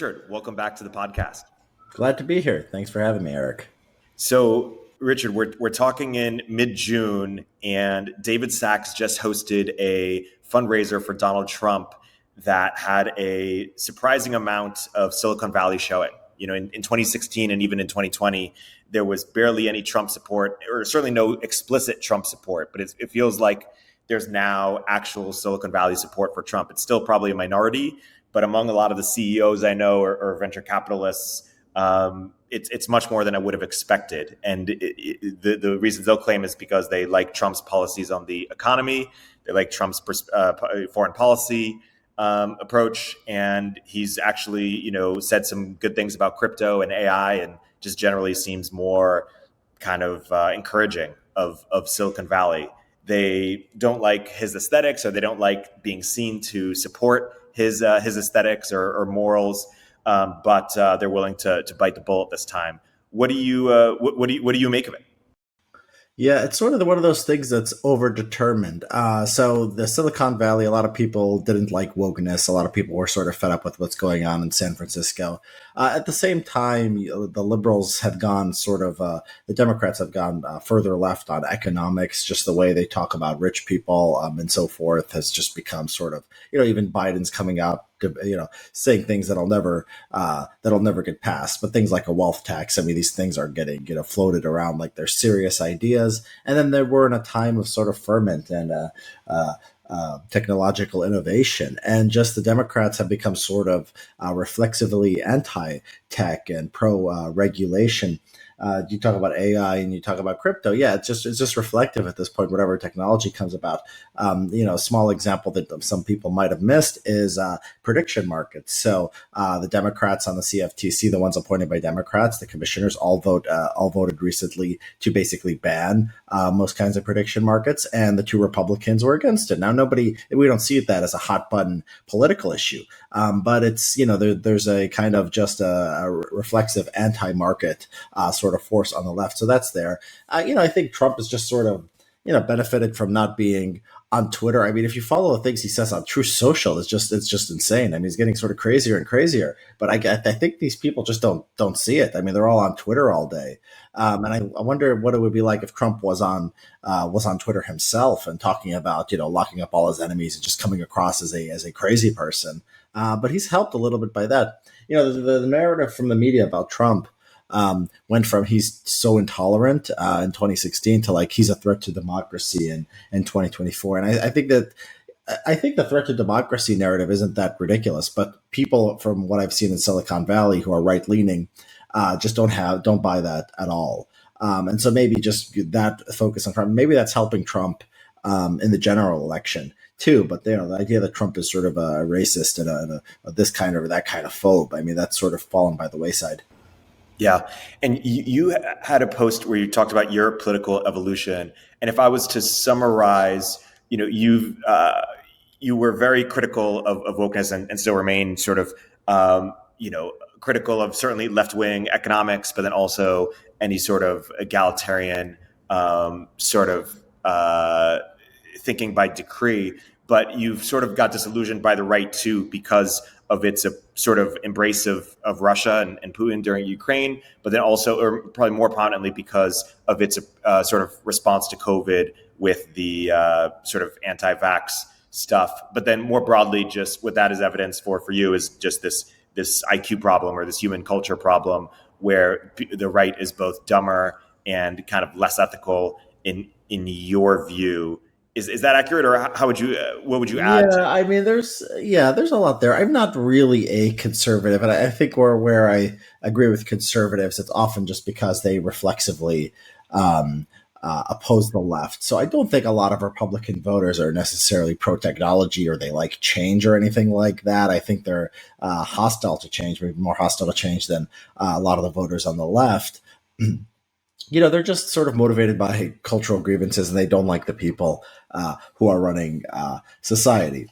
Richard, welcome back to the podcast. Glad to be here. Thanks for having me, Erik. So, Richard, we're talking in mid-June, and David Sachs just hosted a fundraiser for Donald Trump that had a surprising amount of Silicon Valley showing. You know, in 2016 and even in 2020, there was barely any Trump support, or certainly no explicit Trump support. But it feels like there's now actual Silicon Valley support for Trump. It's still probably a minority, but among a lot of the CEOs I know or venture capitalists, it's much more than I would have expected. And the reasons they'll claim is because they like Trump's policies on the economy, they like Trump's foreign policy approach, and he's actually, said some good things about crypto and AI, and just generally seems more kind of encouraging of Silicon Valley. They don't like his aesthetics, or they don't like being seen to support his aesthetics or morals, but they're willing to bite the bullet this time. What do you make of it? Yeah, it's sort of one of those things that's overdetermined. So the Silicon Valley, a lot of people didn't like wokeness. A lot of people were sort of fed up with what's going on in San Francisco. At the same time, the liberals have gone the Democrats have gone further left on economics. Just the way they talk about rich people and so forth has just become sort of, even Biden's coming out saying things that'll never get passed, but things like a wealth tax. I mean, these things are getting floated around like they're serious ideas. And then they were in a time of sort of ferment and technological innovation, and just the Democrats have become sort of reflexively anti-tech and pro-regulation. You talk about AI and you talk about crypto. Yeah, it's just reflective at this point. Whatever technology comes about, a small example that some people might have missed is prediction markets. So the Democrats on the CFTC, the ones appointed by Democrats, the commissioners, all voted recently to basically ban most kinds of prediction markets, and the two Republicans were against it. Now, we don't see that as a hot button political issue, but it's there's a kind of just a reflexive anti-market sort of force on the left. So that's there. I think Trump is just sort of, benefited from not being on Twitter. I mean, if you follow the things he says on Truth Social, it's just insane. I mean, he's getting sort of crazier and crazier. But I think these people just don't see it. I mean, they're all on Twitter all day, and I wonder what it would be like if Trump was on Twitter himself and talking about locking up all his enemies and just coming across as a crazy person. But he's helped a little bit by that. The narrative from the media about Trump went from he's so intolerant in 2016 to like he's a threat to democracy in 2024. And I think the threat to democracy narrative isn't that ridiculous, but people from what I've seen in Silicon Valley who are right leaning just don't buy that at all. And so maybe just that focus on Trump, maybe that's helping Trump in the general election too. But the idea that Trump is sort of a racist and a this kind or that kind of phobe, I mean, that's sort of fallen by the wayside. Yeah. And you had a post where you talked about your political evolution. And if I was to summarize, you were very critical of wokeness and still remain sort of, critical of certainly left-wing economics, but then also any sort of egalitarian thinking by decree. But you've sort of got disillusioned by the right too, because of its sort of embrace of Russia and Putin during Ukraine, but then also, or probably more prominently, because of its sort of response to COVID with the sort of anti-vax stuff. But then more broadly, just what that is evidence for you is just this IQ problem or this human culture problem where the right is both dumber and kind of less ethical in your view. Is that accurate, or what would you add? Yeah, I mean, there's a lot there. I'm not really a conservative, and I think where I agree with conservatives, it's often just because they reflexively oppose the left. So I don't think a lot of Republican voters are necessarily pro-technology or they like change or anything like that. I think they're hostile to change, maybe more hostile to change than a lot of the voters on the left. They're just sort of motivated by cultural grievances, and they don't like the people who are running society,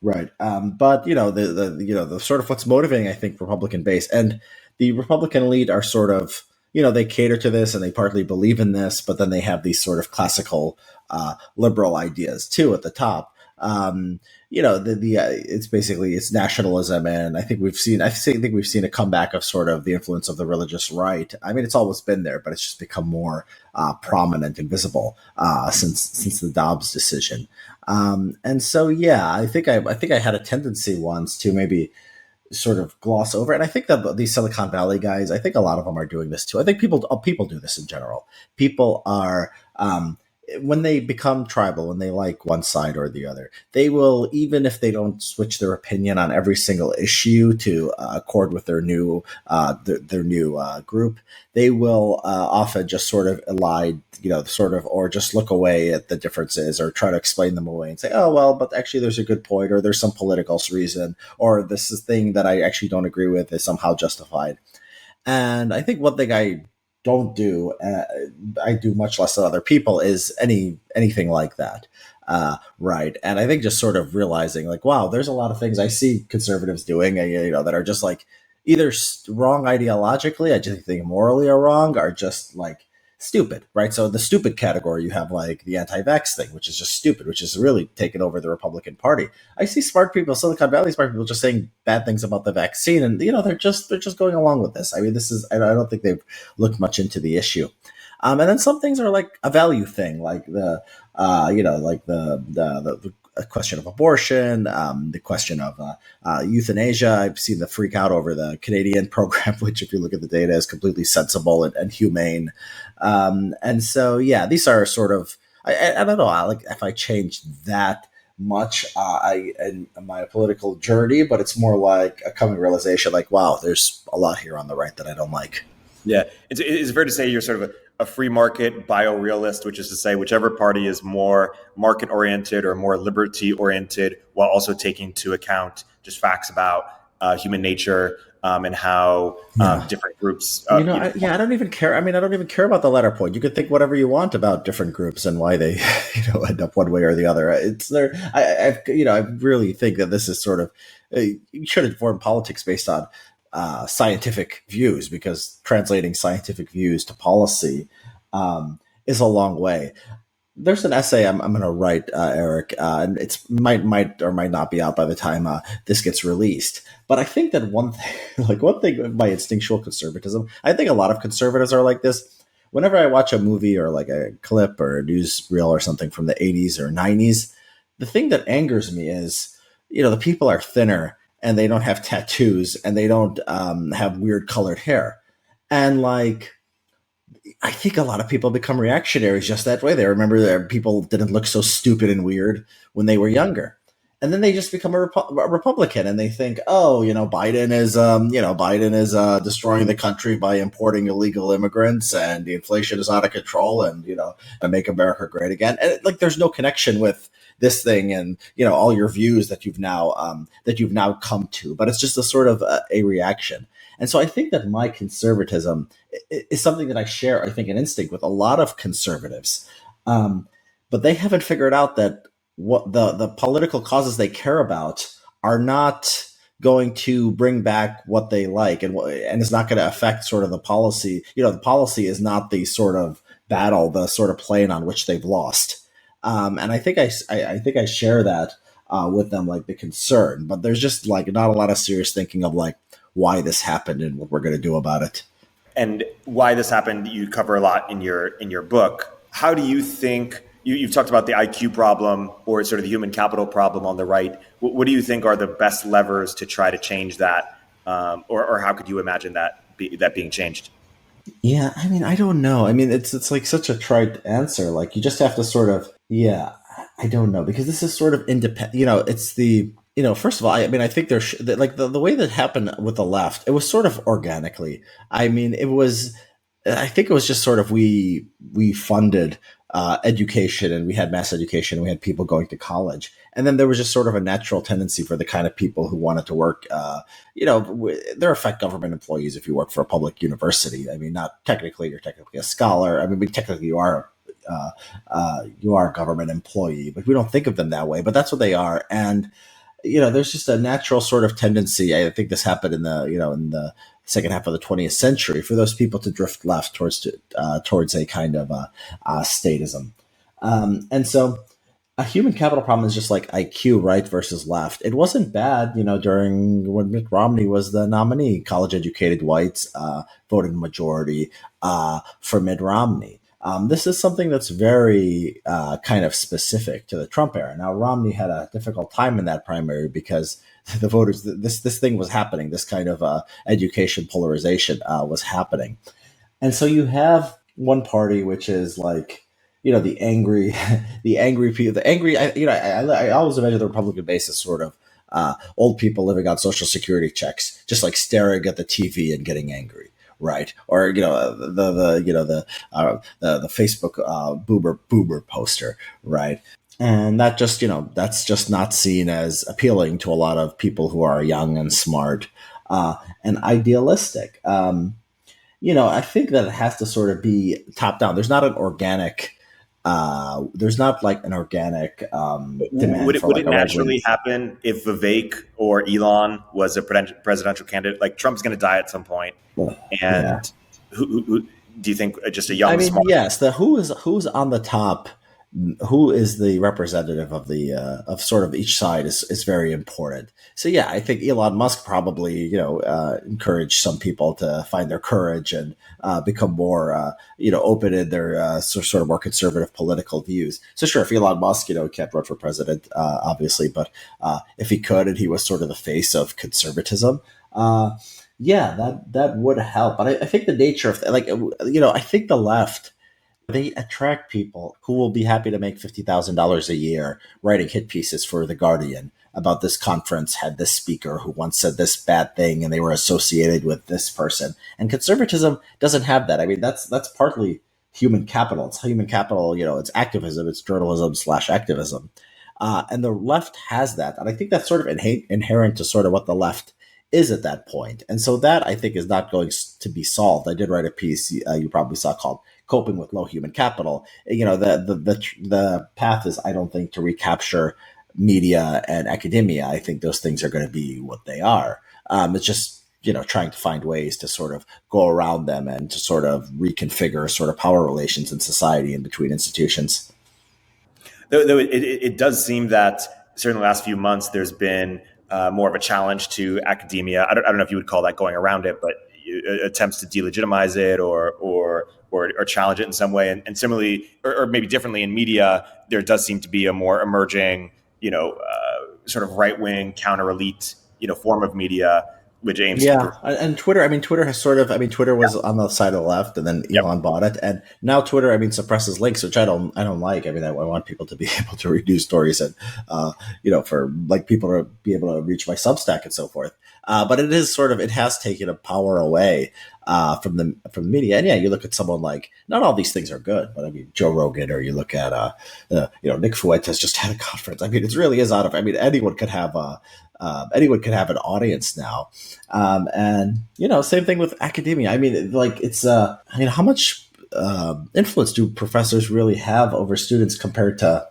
right? But the sort of what's motivating, I think, Republican base and the Republican elite are sort of they cater to this and they partly believe in this, but then they have these sort of classical liberal ideas too at the top. It's basically it's nationalism, and I think we've seen a comeback of sort of the influence of the religious right. I mean, it's always been there, but it's just become more prominent and visible since the Dobbs decision. And so, yeah, I think I had a tendency once to maybe sort of gloss over. And I think that these Silicon Valley guys, I think a lot of them are doing this too. I think people do this in general. People are when they become tribal, when they like one side or the other, they will, even if they don't switch their opinion on every single issue to accord with their new group, they will often just sort of elide, or just look away at the differences or try to explain them away and say, oh, well, but actually there's a good point, or there's some political reason, or this is thing that I actually don't agree with is somehow justified. And I think one thing I don't do, I do much less than other people, is anything like that. Right. And I think just sort of realizing like, wow, there's a lot of things I see conservatives doing, that are just like either wrong ideologically, I just think morally are wrong, or just like stupid, right? So the stupid category, you have like the anti-vax thing, which is just stupid, which is really taken over the Republican Party. I see smart people, Silicon Valley smart people, just saying bad things about the vaccine, and they're just going along with this. I mean, I don't think they've looked much into the issue. And then some things are like a value thing, like the question of abortion, the question of euthanasia. I've seen the freak out over the Canadian program, which, if you look at the data, is completely sensible and humane. And so, yeah, these are sort of, I don't know, like if I changed that much in my political journey, but it's more like a coming realization, like, wow, there's a lot here on the right that I don't like. Yeah, it's fair to say you're sort of a free market biorealist, which is to say whichever party is more market oriented or more liberty oriented, while also taking into account just facts about human nature and how different groups. I don't even care. I mean, I don't even care about the latter point. You could think whatever you want about different groups and why they, end up one way or the other. It's there. I really think that this is sort of you should inform politics based on scientific views, because translating scientific views to policy is a long way. There's an essay I'm going to write, Erik, and it's might or might not be out by the time this gets released. But I think that one thing, by instinctual conservatism, I think a lot of conservatives are like this. Whenever I watch a movie or like a clip or a newsreel or something from the 80s or 90s, the thing that angers me is, the people are thinner and they don't have tattoos and they don't have weird colored hair. And like, I think a lot of people become reactionaries just that way. They remember that people didn't look so stupid and weird when they were younger. And then they just become a Republican, and they think, oh, Biden is destroying the country by importing illegal immigrants, and the inflation is out of control, and make America great again. And like, there's no connection with this thing, and all your views that you've now come to, but it's just a sort of a reaction. And so I think that my conservatism is something that I share, I think, an instinct with a lot of conservatives, but they haven't figured out that what the political causes they care about are not going to bring back what they like, and it's not going to affect sort of the policy. The policy is not the sort of battle, the sort of plane on which they've lost. And I think I share that with them, like the concern, but there's just like not a lot of serious thinking of like why this happened and what we're going to do about it. And why this happened, you cover a lot in your book. How do you think? You've talked about the IQ problem, or sort of the human capital problem on the right. What do you think are the best levers to try to change that, or how could you imagine that being changed? Yeah, I mean, I don't know. I mean, it's like such a trite answer. Like, you just have to sort of, yeah, I don't know, because this is sort of independent. It's the first of all, I mean, I think there's like the way that happened with the left, it was sort of organically. I mean, I think it was just sort of we funded education, and we had mass education, and we had people going to college, and then there was just sort of a natural tendency for the kind of people who wanted to work. They're effect government employees if you work for a public university. I mean, not technically, you're technically a scholar. I mean, technically you are a government employee, but we don't think of them that way. But that's what they are, and there's just a natural sort of tendency. I think this happened in the second half of the 20th century for those people to drift left towards a kind of statism. And so a human capital problem is just like IQ, right versus left. It wasn't bad, during when Mitt Romney was the nominee. College-educated whites voted majority for Mitt Romney. This is something that's very kind of specific to the Trump era. Now, Romney had a difficult time in that primary because the voters, this thing was happening. This kind of education polarization was happening, and so you have one party which is like, the angry, the angry people, I always imagine the Republican base as sort of old people living on Social Security checks, just like staring at the TV and getting angry. Right, or the Facebook boomer poster, right, and that just that's just not seen as appealing to a lot of people who are young and smart and idealistic. I think that it has to sort of be top down. There's not an organic. There's not like an organic demand. Would it naturally happen if Vivek or Elon was a presidential candidate? Like Trump's going to die at some point, and who do you think? Just a young, smart? Yes. Who's on the top. Who is the representative of the of sort of each side is very important. So yeah, I think Elon Musk probably encouraged some people to find their courage and become more open in their sort of more conservative political views. So sure, if Elon Musk can't run for president, obviously, but if he could and he was sort of the face of conservatism. That would help. But I think the nature of I think the left, they attract people who will be happy to make $50,000 a year writing hit pieces for The Guardian about this conference had this speaker who once said this bad thing and they were associated with this person. And conservatism doesn't have that. I mean, that's partly human capital. It's human capital, it's activism, it's journalism / activism. And the left has that. And I think that's sort of inherent to sort of what the left is at that point. And so that, I think, is not going to be solved. I did write a piece you probably saw called Coping with Low Human Capital. The path is, I don't think, to recapture media and academia. I think those things are going to be what they are. It's just, trying to find ways to sort of go around them and to sort of reconfigure sort of power relations in society and between institutions. Though it does seem that certainly in the last few months, there's been more of a challenge to academia. I don't know if you would call that going around it, but attempts to delegitimize it or challenge it in some way. And similarly, or maybe differently in media, there does seem to be a more emerging, sort of right-wing counter-elite, form of media, which aims to... And Twitter, Twitter has sort of, Twitter was on the side of the left and then Elon bought it. And now Twitter, suppresses links, which I don't like. I want people to be able to read news stories and, for like people to be able to reach my Substack and so forth. But it is sort of, it has taken a power away from the media. And yeah, you look at someone like, not all these things are good, but Joe Rogan, or you look at, Nick Fuentes just had a conference. It really is out of, anyone could have an audience now. And, same thing with academia. It's, how much influence do professors really have over students compared to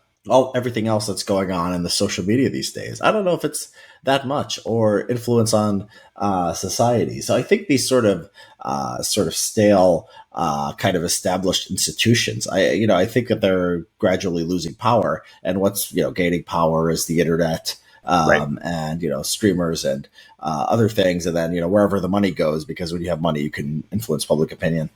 everything else that's going on in the social media these days? I don't know if it's that much, or influence on society. So I think these sort of stale, kind of established institutions, I think that they're gradually losing power. And what's gaining power is the internet. And streamers and other things, and then wherever the money goes, because when you have money, you can influence public opinion.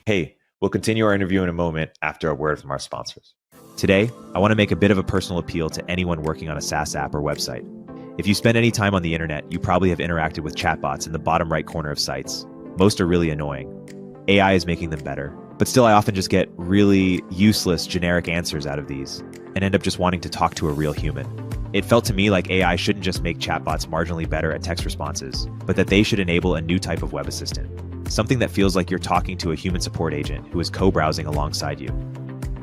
Hey, we'll continue our interview in a moment after a word from our sponsors. Today, I want to make a bit of a personal appeal to anyone working on a SaaS app or website. If you spend any time on the internet, you probably have interacted with chatbots in the bottom right corner of sites. Most are really annoying. AI is making them better, but still I often just get really useless generic answers out of these and end up just wanting to talk to a real human. It felt to me like AI shouldn't just make chatbots marginally better at text responses, but that they should enable a new type of web assistant, something that feels like you're talking to a human support agent who is co-browsing alongside you.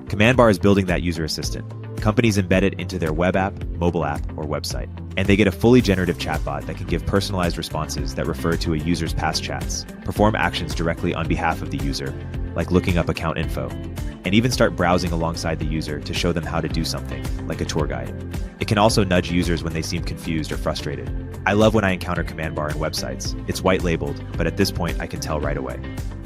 CommandBar is building that user assistant. Companies embed it into their web app, mobile app, or website, and they get a fully generative chatbot that can give personalized responses that refer to a user's past chats, perform actions directly on behalf of the user, like looking up account info, and even start browsing alongside the user to show them how to do something, like a tour guide. It can also nudge users when they seem confused or frustrated. I love when I encounter CommandBar in websites. It's white labeled, but at this point I can tell right away.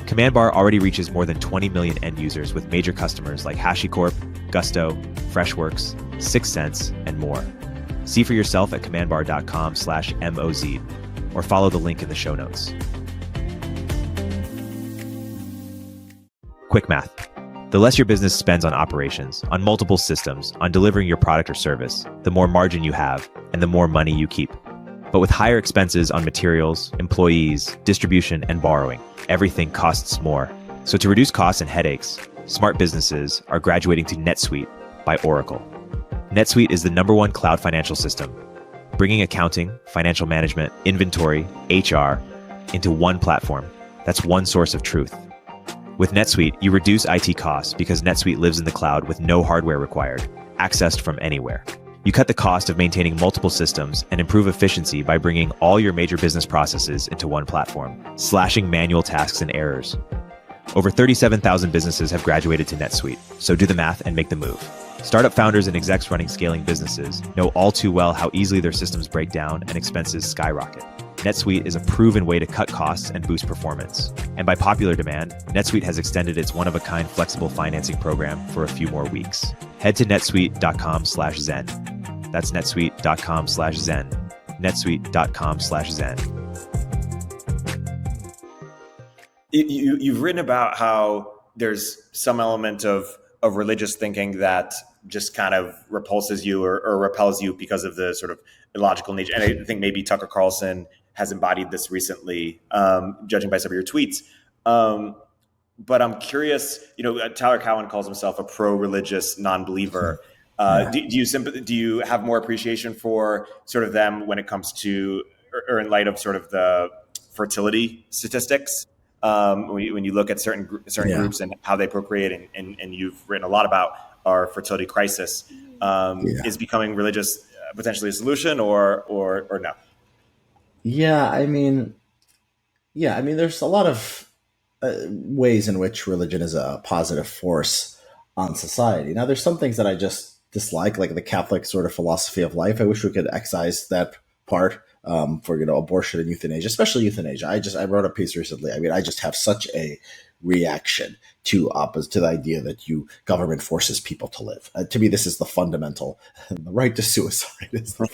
CommandBar already reaches more than 20 million end users with major customers like HashiCorp, Gusto, Freshworks, 6 cents, and more. See for yourself at commandbar.com/MOZ or follow the link in the show notes. Quick math. The less your business spends on operations, on multiple systems, on delivering your product or service, the more margin you have and the more money you keep. But with higher expenses on materials, employees, distribution, and borrowing, everything costs more. So to reduce costs and headaches, smart businesses are graduating to Netsuite by Oracle. Netsuite is the #1 cloud financial system, bringing accounting, financial management, inventory, HR into one platform. That's one source of truth. With Netsuite, you reduce IT costs because Netsuite lives in the cloud with no hardware required, accessed from anywhere. You cut the cost of maintaining multiple systems and improve efficiency by bringing all your major business processes into one platform, slashing manual tasks and errors. Over 37,000 businesses have graduated to Netsuite, so do the math and make the move. Startup founders and execs running scaling businesses know all too well how easily their systems break down and expenses skyrocket. Netsuite is a proven way to cut costs and boost performance. And by popular demand, Netsuite has extended its one-of-a-kind flexible financing program for a few more weeks. Head to netsuite.com/Zen. That's netsuite.com/Zen. netsuite.com/Zen. You've written about how there's some element of religious thinking that just kind of repulses you or repels you because of the sort of illogical nature. And I think maybe Tucker Carlson has embodied this recently, judging by some of your tweets. But I'm curious, Tyler Cowen calls himself a pro-religious non-believer. Do you have more appreciation for sort of them when it comes to, or in light of sort of the fertility statistics? When you look at certain groups and how they procreate, and you've written a lot about our fertility crisis, is becoming religious potentially a solution or no? There's a lot of ways in which religion is a positive force on society. Now, there's some things that I just dislike, like the Catholic sort of philosophy of life. I wish we could excise that part for abortion and euthanasia, especially euthanasia. I wrote a piece recently. I just have such a reaction to the idea that government forces people to live. To me, this is the fundamental. The right to suicide is the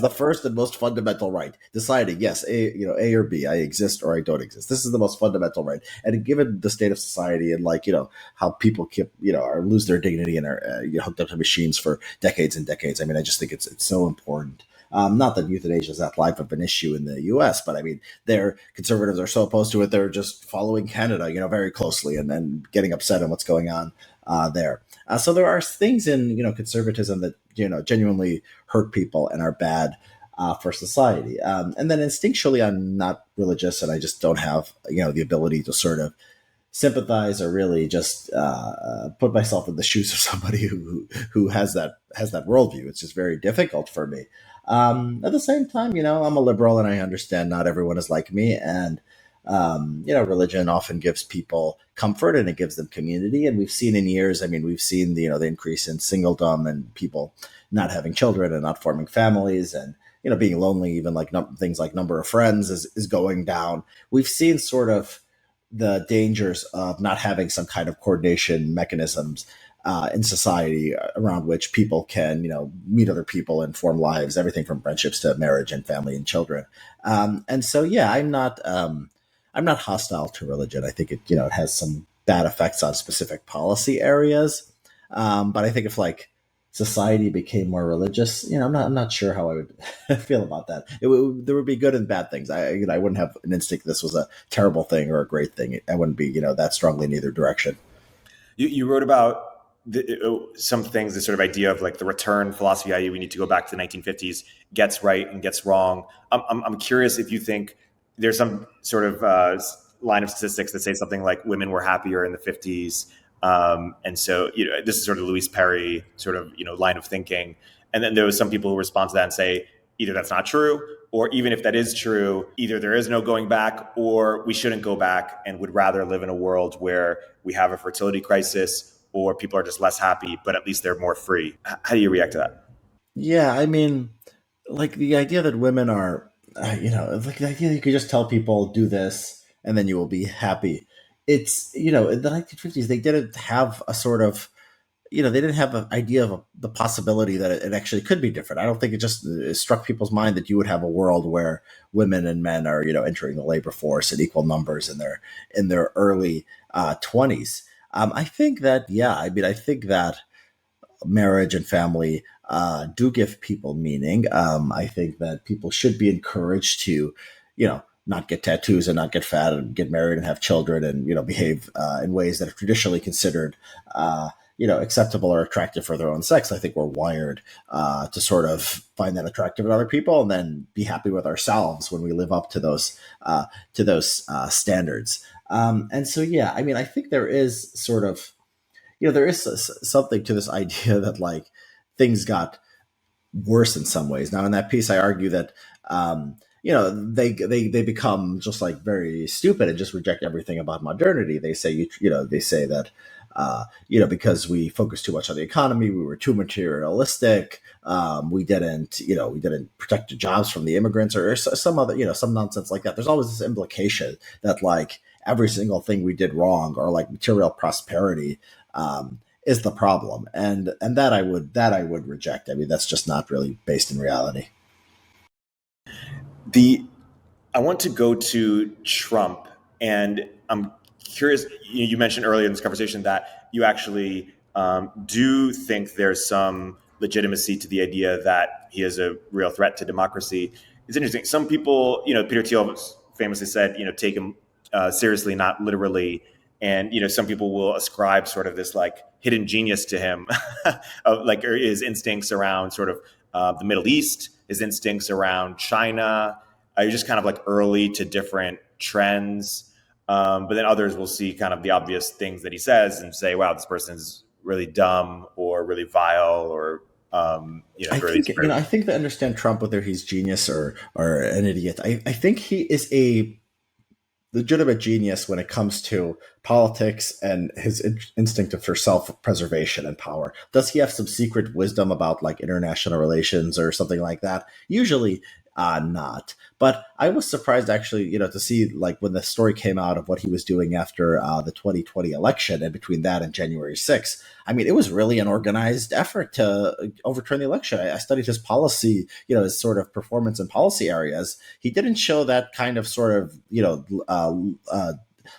first and most fundamental right. Deciding, yes, A or B, I exist or I don't exist. This is the most fundamental right. And given the state of society and how people keep or lose their dignity and are hooked up to machines for decades and decades, I just think it's so important. Not that euthanasia is that live of an issue in the U.S., but their conservatives are so opposed to it, they're just following Canada, very closely and then getting upset on what's going on there. So there are things in, conservatism that, genuinely hurt people and are bad for society. And then instinctually, I'm not religious and I just don't have, the ability to sort of sympathize or really just put myself in the shoes of somebody who has that worldview. It's just very difficult for me. At the same time, I'm a liberal and I understand not everyone is like me. And, religion often gives people comfort and it gives them community. And we've seen in years, we've seen the increase in singledom and people not having children and not forming families and, being lonely, even things like number of friends is going down. We've seen sort of the dangers of not having some kind of coordination mechanisms in society around which people can, meet other people and form lives, everything from friendships to marriage and family and children. And so, I'm not hostile to religion. I think it, it has some bad effects on specific policy areas. But I think if society became more religious, I'm not sure how I would feel about that. There would be good and bad things. I wouldn't have an instinct this was a terrible thing or a great thing. I wouldn't be, that strongly in either direction. You wrote about some things, the sort of idea of the return philosophy, i.e. we need to go back to the 1950s, gets right and gets wrong. I'm curious if you think there's some sort of line of statistics that say something like women were happier in the 50s. And so, this is sort of Louise Perry sort of, line of thinking. And then there was some people who respond to that and say, either that's not true, or even if that is true, either there is no going back or we shouldn't go back and would rather live in a world where we have a fertility crisis or people are just less happy, but at least they're more free. How do you react to that? Yeah, the idea that women are, the idea that you could just tell people do this and then you will be happy. It's, in the 1950s, they didn't have a sort of, they didn't have an idea of the possibility that it actually could be different. I don't think it struck people's mind that you would have a world where women and men are, entering the labor force in equal numbers in their early 20s. I think that, I think that marriage and family do give people meaning. I think that people should be encouraged to, not get tattoos and not get fat and get married and have children and, behave in ways that are traditionally considered, acceptable or attractive for their own sex. I think we're wired to sort of find that attractive in other people and then be happy with ourselves when we live up to those standards. And so, I think there is sort of, there is something to this idea that like things got worse in some ways. Now, in that piece, I argue that, they become just like very stupid and just reject everything about modernity. They say, they say that, because we focused too much on the economy, we were too materialistic. We didn't protect the jobs from the immigrants or some other, some nonsense like that. There's always this implication that like every single thing we did wrong or like material prosperity, is the problem. And that I would reject. I mean, that's just not really based in reality. I want to go to Trump, and I'm curious. You mentioned earlier in this conversation that you actually do think there's some legitimacy to the idea that he is a real threat to democracy. It's interesting. Some people, Peter Thiel famously said, take him seriously, not literally. And, some people will ascribe sort of this like hidden genius to him, of like his instincts around sort of the Middle East, his instincts around China. You're just kind of like early to different trends. But then others will see kind of the obvious things that he says and say, wow, this person's really dumb or really vile or, I think to understand Trump, whether he's genius or an idiot, I think he is a legitimate genius when it comes to politics and his instinct for self-preservation and power. Does he have some secret wisdom about like international relations or something like that? Usually not. But I was surprised actually, to see like when the story came out of what he was doing after the 2020 election and between that and January 6th. I mean, it was really an organized effort to overturn the election. I studied his policy, his sort of performance in policy areas. He didn't show that kind of sort of,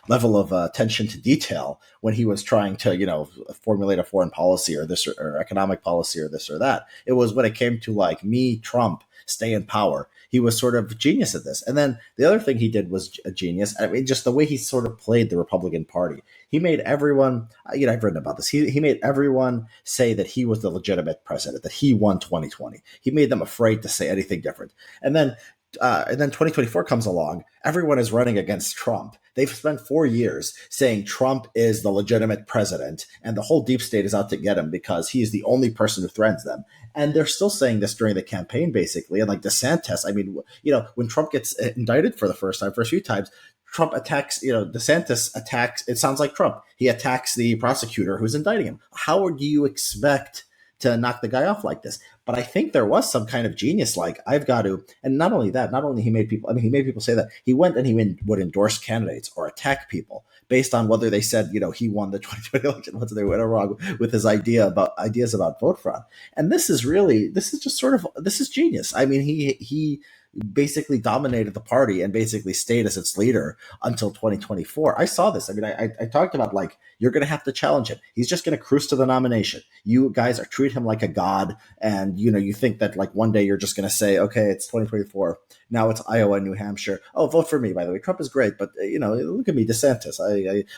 level of attention to detail when he was trying to, formulate a foreign policy or this or economic policy or this or that. It was when it came to like me, Trump, stay in power. He was sort of genius at this. And then the other thing he did was a genius. I mean, just the way he sort of played the Republican Party. He made everyone, I've written about this. He made everyone say that he was the legitimate president, that he won 2020. He made them afraid to say anything different. And then 2024 comes along. Everyone is running against Trump. They've spent 4 years saying Trump is the legitimate president, and the whole deep state is out to get him because he is the only person who threatens them. And they're still saying this during the campaign, basically. And like DeSantis, I mean, when Trump gets indicted for the first few times, Trump attacks, DeSantis attacks, it sounds like Trump. He attacks the prosecutor who's indicting him. How do you expect to knock the guy off like this? But I think there was some kind of genius, like I've got to, and not only that, not only he made people say that, he went and he would endorse candidates or attack people based on whether they said, he won the 2020 election, whether they went wrong with his ideas about vote fraud. And this is genius. I mean, he basically dominated the party and basically stayed as its leader until 2024. I saw this. I mean, I talked about like, you're going to have to challenge him. He's just going to cruise to the nomination. You guys treat him like a god. And, you think that like one day you're just going to say, okay, it's 2024. Now it's Iowa and New Hampshire. Oh, vote for me, by the way. Trump is great. But, look at me, DeSantis.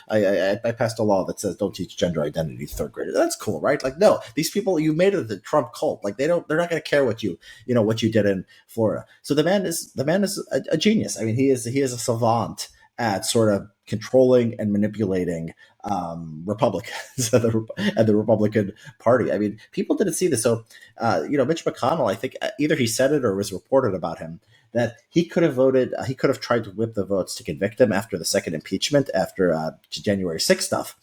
I passed a law that says don't teach gender identity to third graders. That's cool, right? Like, no, these people, you made it the Trump cult. Like they're not going to care what you did in Florida. So the man is a genius. I mean, he is a savant at sort of controlling and manipulating Republicans and the Republican Party. I mean, people didn't see this. So, Mitch McConnell, I think either he said it or was reported about him that he could have tried to whip the votes to convict him after the second impeachment, after January 6th stuff.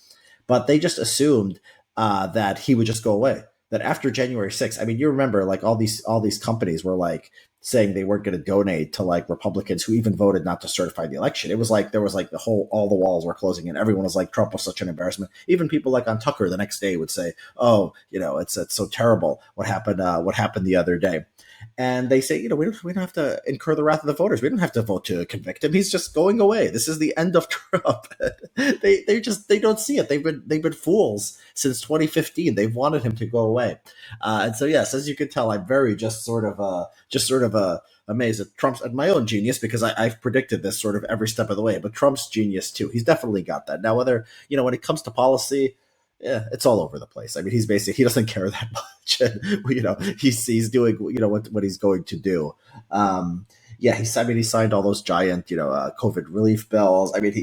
But they just assumed that he would just go away. That after January 6th, I mean, you remember like all these companies were like saying they weren't going to donate to like Republicans who even voted not to certify the election. It was like there was like all the walls were closing and everyone was like, Trump was such an embarrassment. Even people like on Tucker the next day would say, oh, it's so terrible what happened the other day. And they say, we don't have to incur the wrath of the voters. We don't have to vote to convict him. He's just going away. This is the end of Trump. they don't see it. They've been fools since 2015. They've wanted him to go away. And so, yes, as you can tell, I'm very just sort of amazed at Trump's, at my own genius, because I've predicted this sort of every step of the way. But Trump's genius too. He's definitely got that. Now, whether when it comes to policy, yeah, it's all over the place. I mean, he doesn't care that much. He's doing, what he's going to do. He signed all those giant, COVID relief bills. I mean,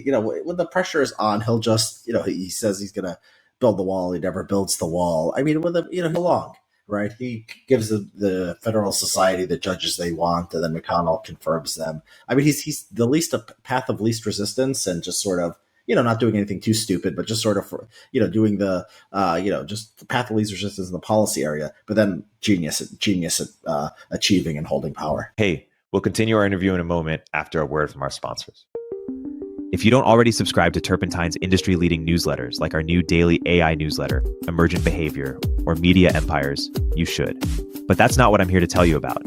when the pressure is on, he'll just, he says he's going to build the wall. He never builds the wall. I mean, how long, right? He gives the federal society the judges they want, and then McConnell confirms them. I mean, he's the path of least resistance, and just sort of, not doing anything too stupid, but just sort of, doing the, just the path of least resistance in the policy area, but then genius at achieving and holding power. Hey, we'll continue our interview in a moment after a word from our sponsors. If you don't already subscribe to Turpentine's industry-leading newsletters, like our new daily AI newsletter, Emergent Behavior, or Media Empires, you should. But that's not what I'm here to tell you about.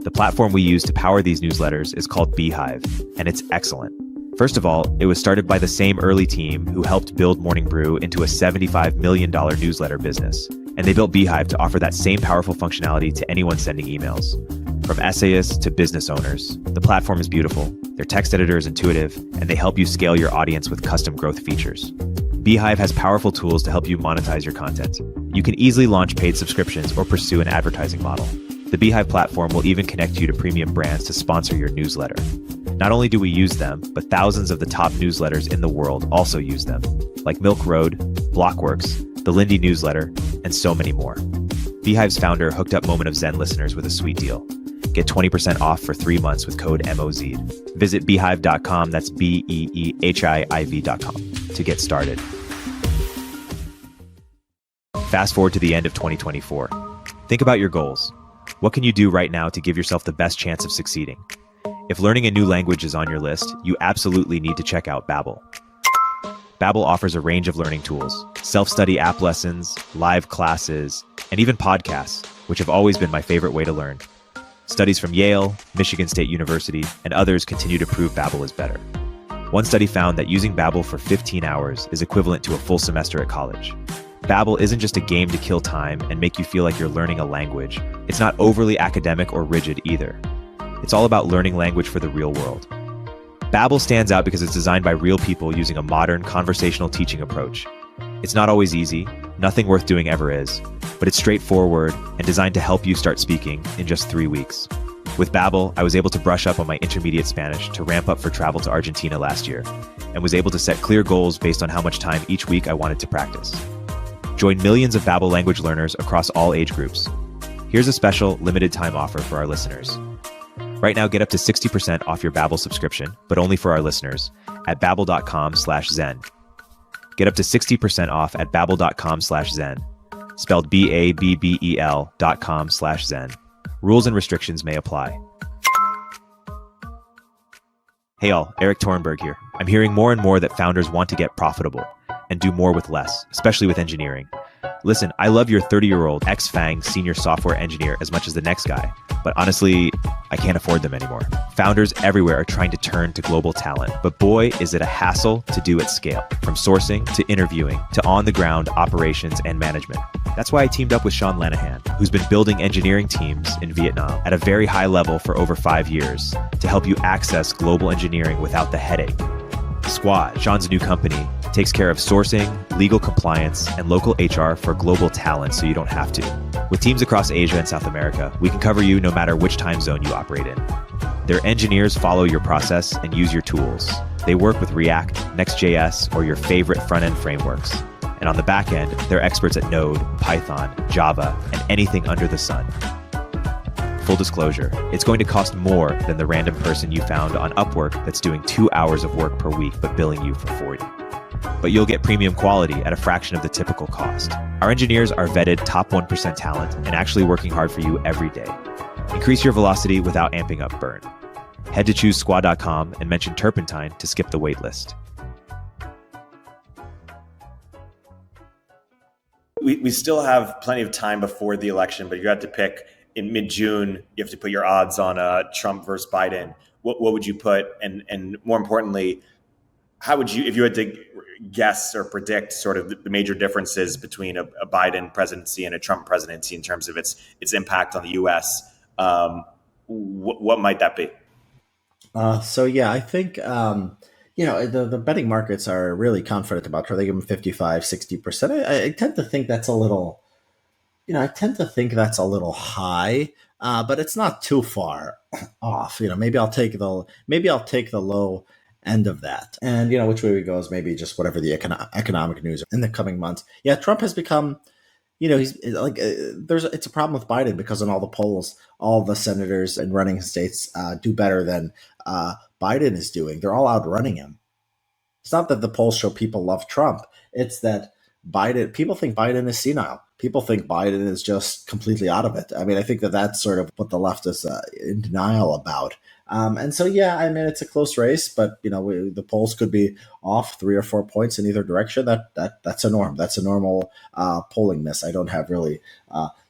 The platform we use to power these newsletters is called beehiiv, and it's excellent. First of all, it was started by the same early team who helped build Morning Brew into a $75 million newsletter business. And they built beehiiv to offer that same powerful functionality to anyone sending emails. From essayists to business owners, the platform is beautiful, their text editor is intuitive, and they help you scale your audience with custom growth features. beehiiv has powerful tools to help you monetize your content. You can easily launch paid subscriptions or pursue an advertising model. The beehiiv platform will even connect you to premium brands to sponsor your newsletter. Not only do we use them, but thousands of the top newsletters in the world also use them, like Milk Road, Blockworks, the Lindy newsletter, and so many more. beehiiv's founder hooked up Moment of Zen listeners with a sweet deal. Get 20% off for 3 months with code MOZ. Visit beehiiv.com, that's beehiiv.com, to get started. Fast forward to the end of 2024. Think about your goals. What can you do right now to give yourself the best chance of succeeding? If learning a new language is on your list, you absolutely need to check out Babbel. Babbel offers a range of learning tools, self-study app lessons, live classes, and even podcasts, which have always been my favorite way to learn. Studies from Yale, Michigan State University, and others continue to prove Babbel is better. One study found that using Babbel for 15 hours is equivalent to a full semester at college. Babbel isn't just a game to kill time and make you feel like you're learning a language. It's not overly academic or rigid either. It's all about learning language for the real world. Babbel stands out because it's designed by real people using a modern conversational teaching approach. It's not always easy, nothing worth doing ever is, but it's straightforward and designed to help you start speaking in just 3 weeks. With Babbel, I was able to brush up on my intermediate Spanish to ramp up for travel to Argentina last year, and was able to set clear goals based on how much time each week I wanted to practice. Join millions of Babbel language learners across all age groups. Here's a special limited time offer for our listeners. Right now, get up to 60% off your Babbel subscription, but only for our listeners, at babbel.com/Zen. Get up to 60% off at babbel.com/Zen, spelled BABBEL.com/Zen. Rules and restrictions may apply. Hey all, Erik Torenberg here. I'm hearing more and more that founders want to get profitable and do more with less, especially with engineering. Listen, I love your 30-year-old ex-FANG senior software engineer as much as the next guy, but honestly, I can't afford them anymore. Founders everywhere are trying to turn to global talent, but boy, is it a hassle to do at scale, from sourcing to interviewing to on-the-ground operations and management. That's why I teamed up with Sean Lanahan, who's been building engineering teams in Vietnam at a very high level for over 5 years to help you access global engineering without the headache. Squad, Sean's new company, takes care of sourcing, legal compliance, and local HR for global talent so you don't have to. With teams across Asia and South America, we can cover you no matter which time zone you operate in. Their engineers follow your process and use your tools. They work with React, Next.js, or your favorite front-end frameworks. And on the back end, they're experts at Node, Python, Java, and anything under the sun. Full disclosure, it's going to cost more than the random person you found on Upwork that's doing 2 hours of work per week but billing you for 40. But you'll get premium quality at a fraction of the typical cost. Our engineers are vetted top 1% talent and actually working hard for you every day. Increase your velocity without amping up burn. Head to choosesquad.com and mention turpentine to skip the waitlist. We still have plenty of time before the election, but you have to pick in mid-June. You have to put your odds on Trump versus Biden. What would you put? And more importantly, how would you, if you had to guess or predict sort of the major differences between a Biden presidency and a Trump presidency in terms of its impact on the U.S., what might that be? I think, the betting markets are really confident about Trump. They give him 55, 60%. I tend to think that's a little, high, but it's not too far off. Maybe I'll take the low end of that. And, which way we go is maybe just whatever the economic news in the coming months. Yeah, Trump has become, he's like, it's a problem with Biden because in all the polls, all the senators in running states do better than Biden is doing. They're all outrunning him. It's not that the polls show people love Trump. It's that people think Biden is senile. People think Biden is just completely out of it. I mean, I think that that's sort of what the left is in denial about. It's a close race, but the polls could be off 3 or 4 points in either direction. That's a norm. That's a normal polling miss. I don't have really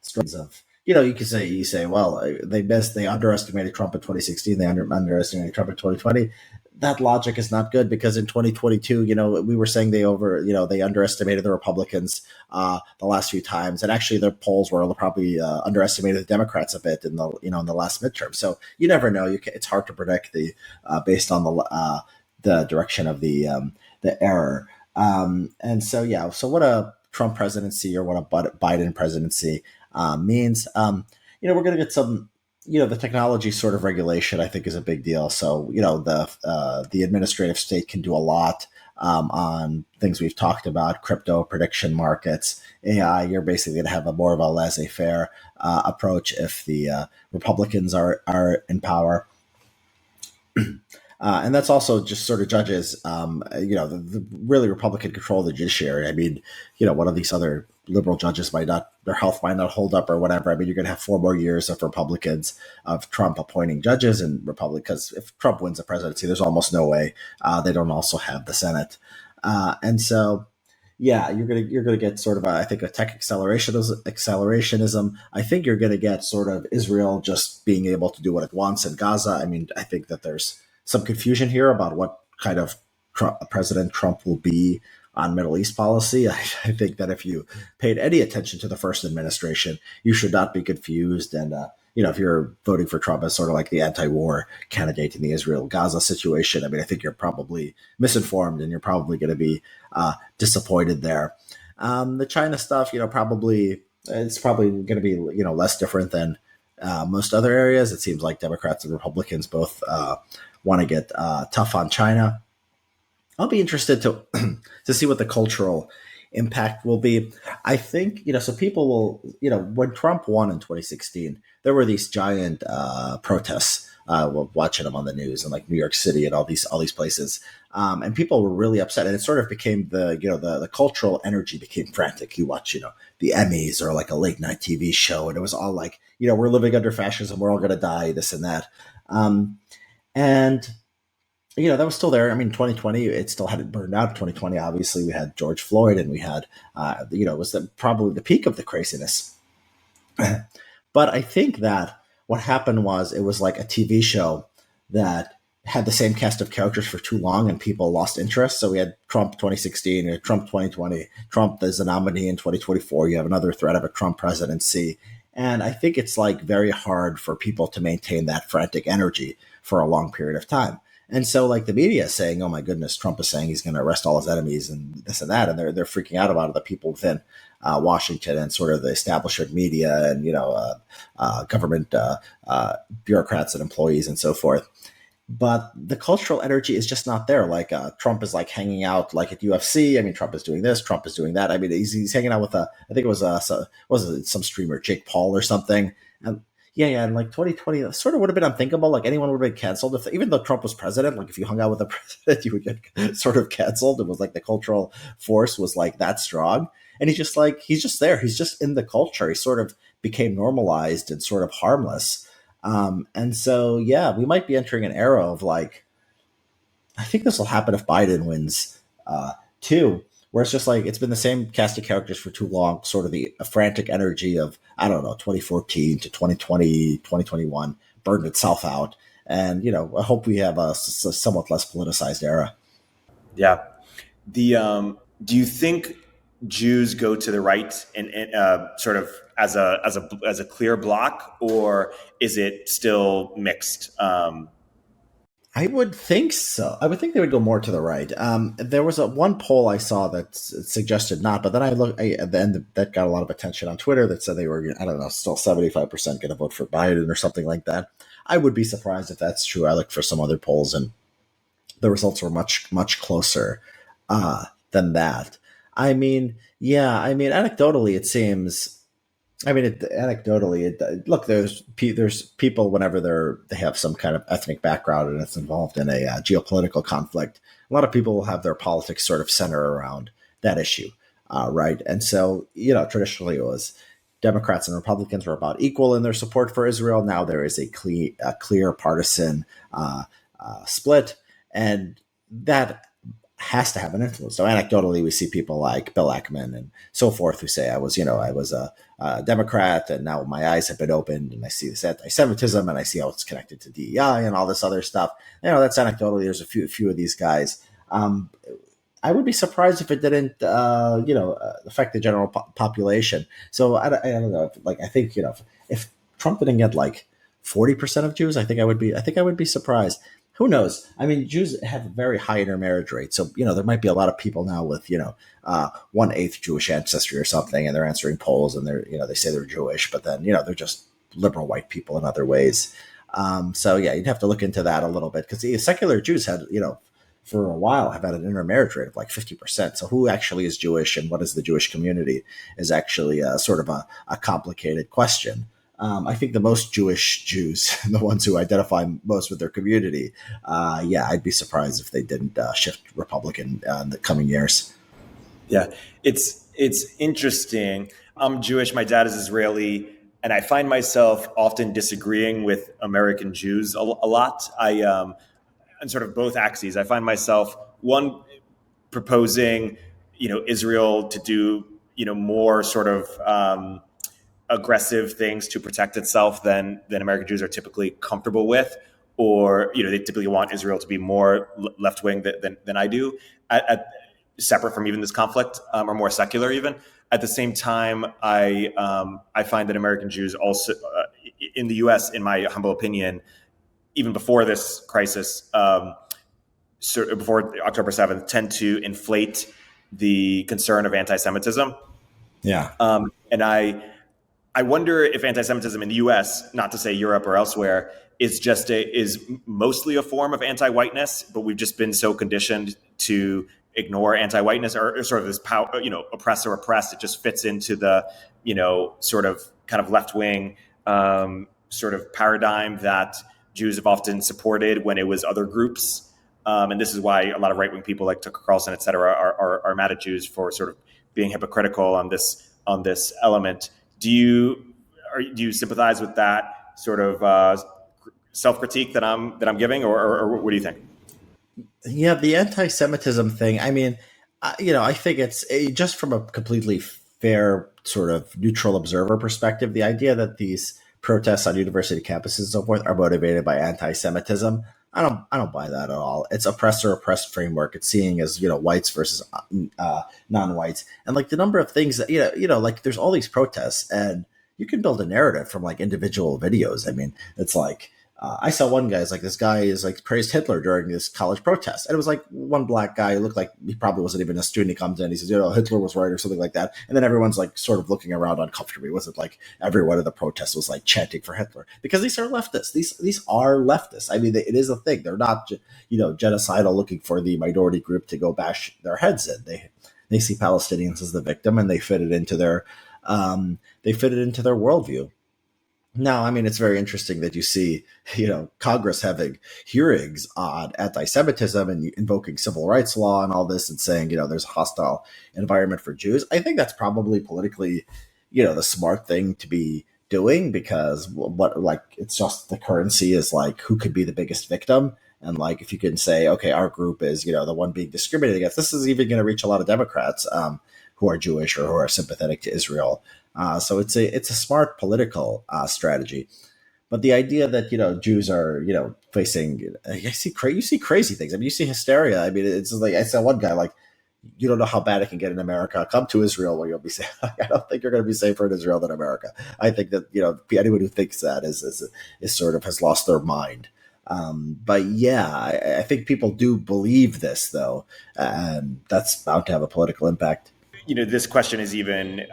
strings of. You say, well, they underestimated Trump in 2016. They underestimated Trump in 2020. That logic is not good because in 2022, we were saying they underestimated the Republicans the last few times, and actually their polls were probably underestimated the Democrats a bit in the last midterm. So you never know. It's hard to predict based on the direction of the error. So what a Trump presidency or what a Biden presidency means, we're going to get some. The technology sort of regulation, I think, is a big deal. So, the administrative state can do a lot on things we've talked about, crypto, prediction markets, AI. You're basically going to have more of a laissez-faire approach if the Republicans are in power. And that's also just sort of judges, the really Republican control of the judiciary. I mean, one of these other liberal judges their health might not hold up or whatever. I mean, you're going to have 4 more years of Trump appointing judges and because if Trump wins the presidency, there's almost no way they don't also have the Senate. You're going to get sort of I think a tech accelerationism. I think you're going to get sort of Israel just being able to do what it wants in Gaza. I mean, I think that there's some confusion here about what kind of President Trump will be on Middle East policy. I think that if you paid any attention to the first administration, you should not be confused. And, if you're voting for Trump as sort of like the anti-war candidate in the Israel-Gaza situation, I mean, I think you're probably misinformed and you're probably going to be disappointed there. The China stuff, it's probably going to be, less different than most other areas. It seems like Democrats and Republicans both want to get tough on China. I'll be interested to see what the cultural impact will be. I think, so people will, when Trump won in 2016, there were these giant protests, watching them on the news in like New York City and all these places. And people were really upset. And it sort of became the cultural energy became frantic. You watch, the Emmys or like a late night TV show. And it was all like, we're living under fascism. We're all going to die, this and that. That was still there. I mean, 2020, it still hadn't burned out. 2020, obviously, we had George Floyd and we had, it was probably the peak of the craziness. But I think that what happened was it was like a TV show that had the same cast of characters for too long and people lost interest. So we had Trump 2016, we had Trump 2020, Trump as a nominee in 2024. You have another threat of a Trump presidency. And I think it's like very hard for people to maintain that frantic energy for a long period of time. And so like the media is saying, oh my goodness, Trump is saying he's going to arrest all his enemies and this and that. And they're freaking out about it, the people within Washington and sort of the establishment media and, government bureaucrats and employees and so forth. But the cultural energy is just not there. Like Trump is like hanging out like at UFC. I mean, Trump is doing this, Trump is doing that. I mean, he's hanging out with I think it was some streamer, Jake Paul or something. And and like 2020 sort of would have been unthinkable. Like anyone would have been canceled even though Trump was president. Like if you hung out with the president, you would get sort of canceled. It was like the cultural force was like that strong. And he's just there. He's just in the culture. He sort of became normalized and sort of harmless. And so, yeah, we might be entering an era of like, I think this will happen if Biden wins, too, where it's just like it's been the same cast of characters for too long, sort of the frantic energy of, I don't know, 2014 to 2020, 2021 burned itself out. And, I hope we have a somewhat less politicized era. Yeah. Do you think Jews go to the right and sort of as a clear block, or is it still mixed? I would think so. I would think they would go more to the right. There was one poll I saw that suggested not, but then then that got a lot of attention on Twitter that said they were, I don't know, still 75% going to vote for Biden or something like that. I would be surprised if that's true. I looked for some other polls and the results were much, much closer than that. I mean, yeah, anecdotally, it seems. Anecdotally, look, there's people whenever they have some kind of ethnic background and it's involved in a geopolitical conflict. A lot of people will have their politics sort of center around that issue, right? And so, traditionally it was Democrats and Republicans were about equal in their support for Israel. Now there is a clear partisan split, and that has to have an influence. So anecdotally, we see people like Bill Ackman and so forth who say, I was a Democrat, and now my eyes have been opened, and I see this anti-Semitism, and I see how it's connected to DEI and all this other stuff. That's anecdotally. There's a few of these guys. I would be surprised if it didn't, affect the general population. So I don't know. I think if Trump didn't get like 40% of Jews, I think I would be surprised. Who knows? I mean, Jews have a very high intermarriage rate. So, there might be a lot of people now with, 1/8 Jewish ancestry or something, and they're answering polls and they say they're Jewish, but then, they're just liberal white people in other ways. So yeah, you'd have to look into that a little bit because the secular Jews had, for a while have had an intermarriage rate of like 50%. So who actually is Jewish and what is the Jewish community is actually sort of a complicated question. I think the most Jewish Jews, the ones who identify most with their community, I'd be surprised if they didn't shift Republican in the coming years. Yeah, it's interesting. I'm Jewish. My dad is Israeli, and I find myself often disagreeing with American Jews a lot. On sort of both axes. I find myself one proposing, Israel to do, more sort of aggressive things to protect itself than American Jews are typically comfortable with, or they typically want Israel to be more left wing than I do, separate from even this conflict, or more secular even. At the same time, I find that American Jews also in the U.S., in my humble opinion, even before this crisis, before October 7th, tend to inflate the concern of anti-Semitism. Yeah, and I wonder if anti-Semitism in the U.S., not to say Europe or elsewhere, is mostly a form of anti-whiteness, but we've just been so conditioned to ignore anti-whiteness or sort of this power, oppress or oppressed. It just fits into the, sort of kind of left-wing sort of paradigm that Jews have often supported when it was other groups. And this is why a lot of right-wing people like Tucker Carlson, et cetera, are mad at Jews for sort of being hypocritical on this element. Do you sympathize with that sort of self-critique that I'm giving, or what do you think? Yeah, the anti-Semitism thing. I mean, I think it's just from a completely fair sort of neutral observer perspective. The idea that these protests on university campuses and so forth are motivated by anti-Semitism, I don't buy that at all. It's oppressor-oppressed framework. It's seeing as whites versus non-whites, and like the number of things that like there's all these protests, and you can build a narrative from like individual videos. I mean, it's like I saw one guy's like this guy is like praised Hitler during this college protest, and it was like one black guy who looked like he probably wasn't even a student. He comes in, he says, Hitler was right or something like that, and then everyone's like sort of looking around uncomfortably. It wasn't like everyone in the protest was like chanting for Hitler because these are leftists. These are leftists. I mean, it is a thing. They're not genocidal, looking for the minority group to go bash their heads in. They see Palestinians as the victim, and they fit it into their worldview. Now, I mean, it's very interesting that you see, Congress having hearings on anti-Semitism and invoking civil rights law and all this and saying, there's a hostile environment for Jews. I think that's probably politically, the smart thing to be doing, because what, like, it's just the currency is like who could be the biggest victim. And like, if you can say, okay, our group is, the one being discriminated against, this is even going to reach a lot of Democrats who are Jewish or who are sympathetic to Israel. So it's a smart political strategy. But the idea that Jews are facing, you see crazy things. I mean, you see hysteria. I mean, it's like I saw one guy like, you don't know how bad it can get in America. Come to Israel where you'll be safe. I don't think you're going to be safer in Israel than America. I think that anyone who thinks that is sort of has lost their mind. But yeah, I think people do believe this, though, and that's bound to have a political impact. This question is even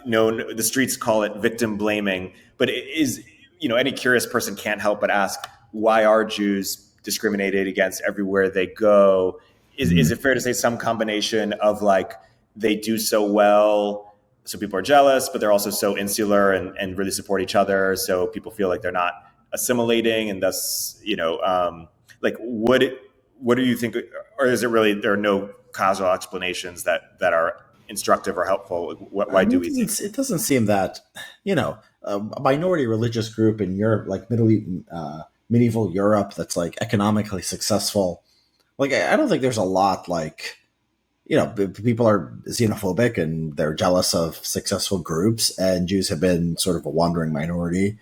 known. The streets call it victim blaming, but it is, any curious person can't help but ask, why are Jews discriminated against everywhere they go? Is it fair to say some combination of like they do so well, so people are jealous, but they're also so insular and really support each other, so people feel like they're not assimilating, and thus, like what do you think, or is it really there are no causal explanations that are instructive or helpful? Why do we think it doesn't seem that a minority religious group in Europe, like medieval Europe, that's like economically successful? Like, I don't think there's a lot like, people are xenophobic and they're jealous of successful groups, and Jews have been sort of a wandering minority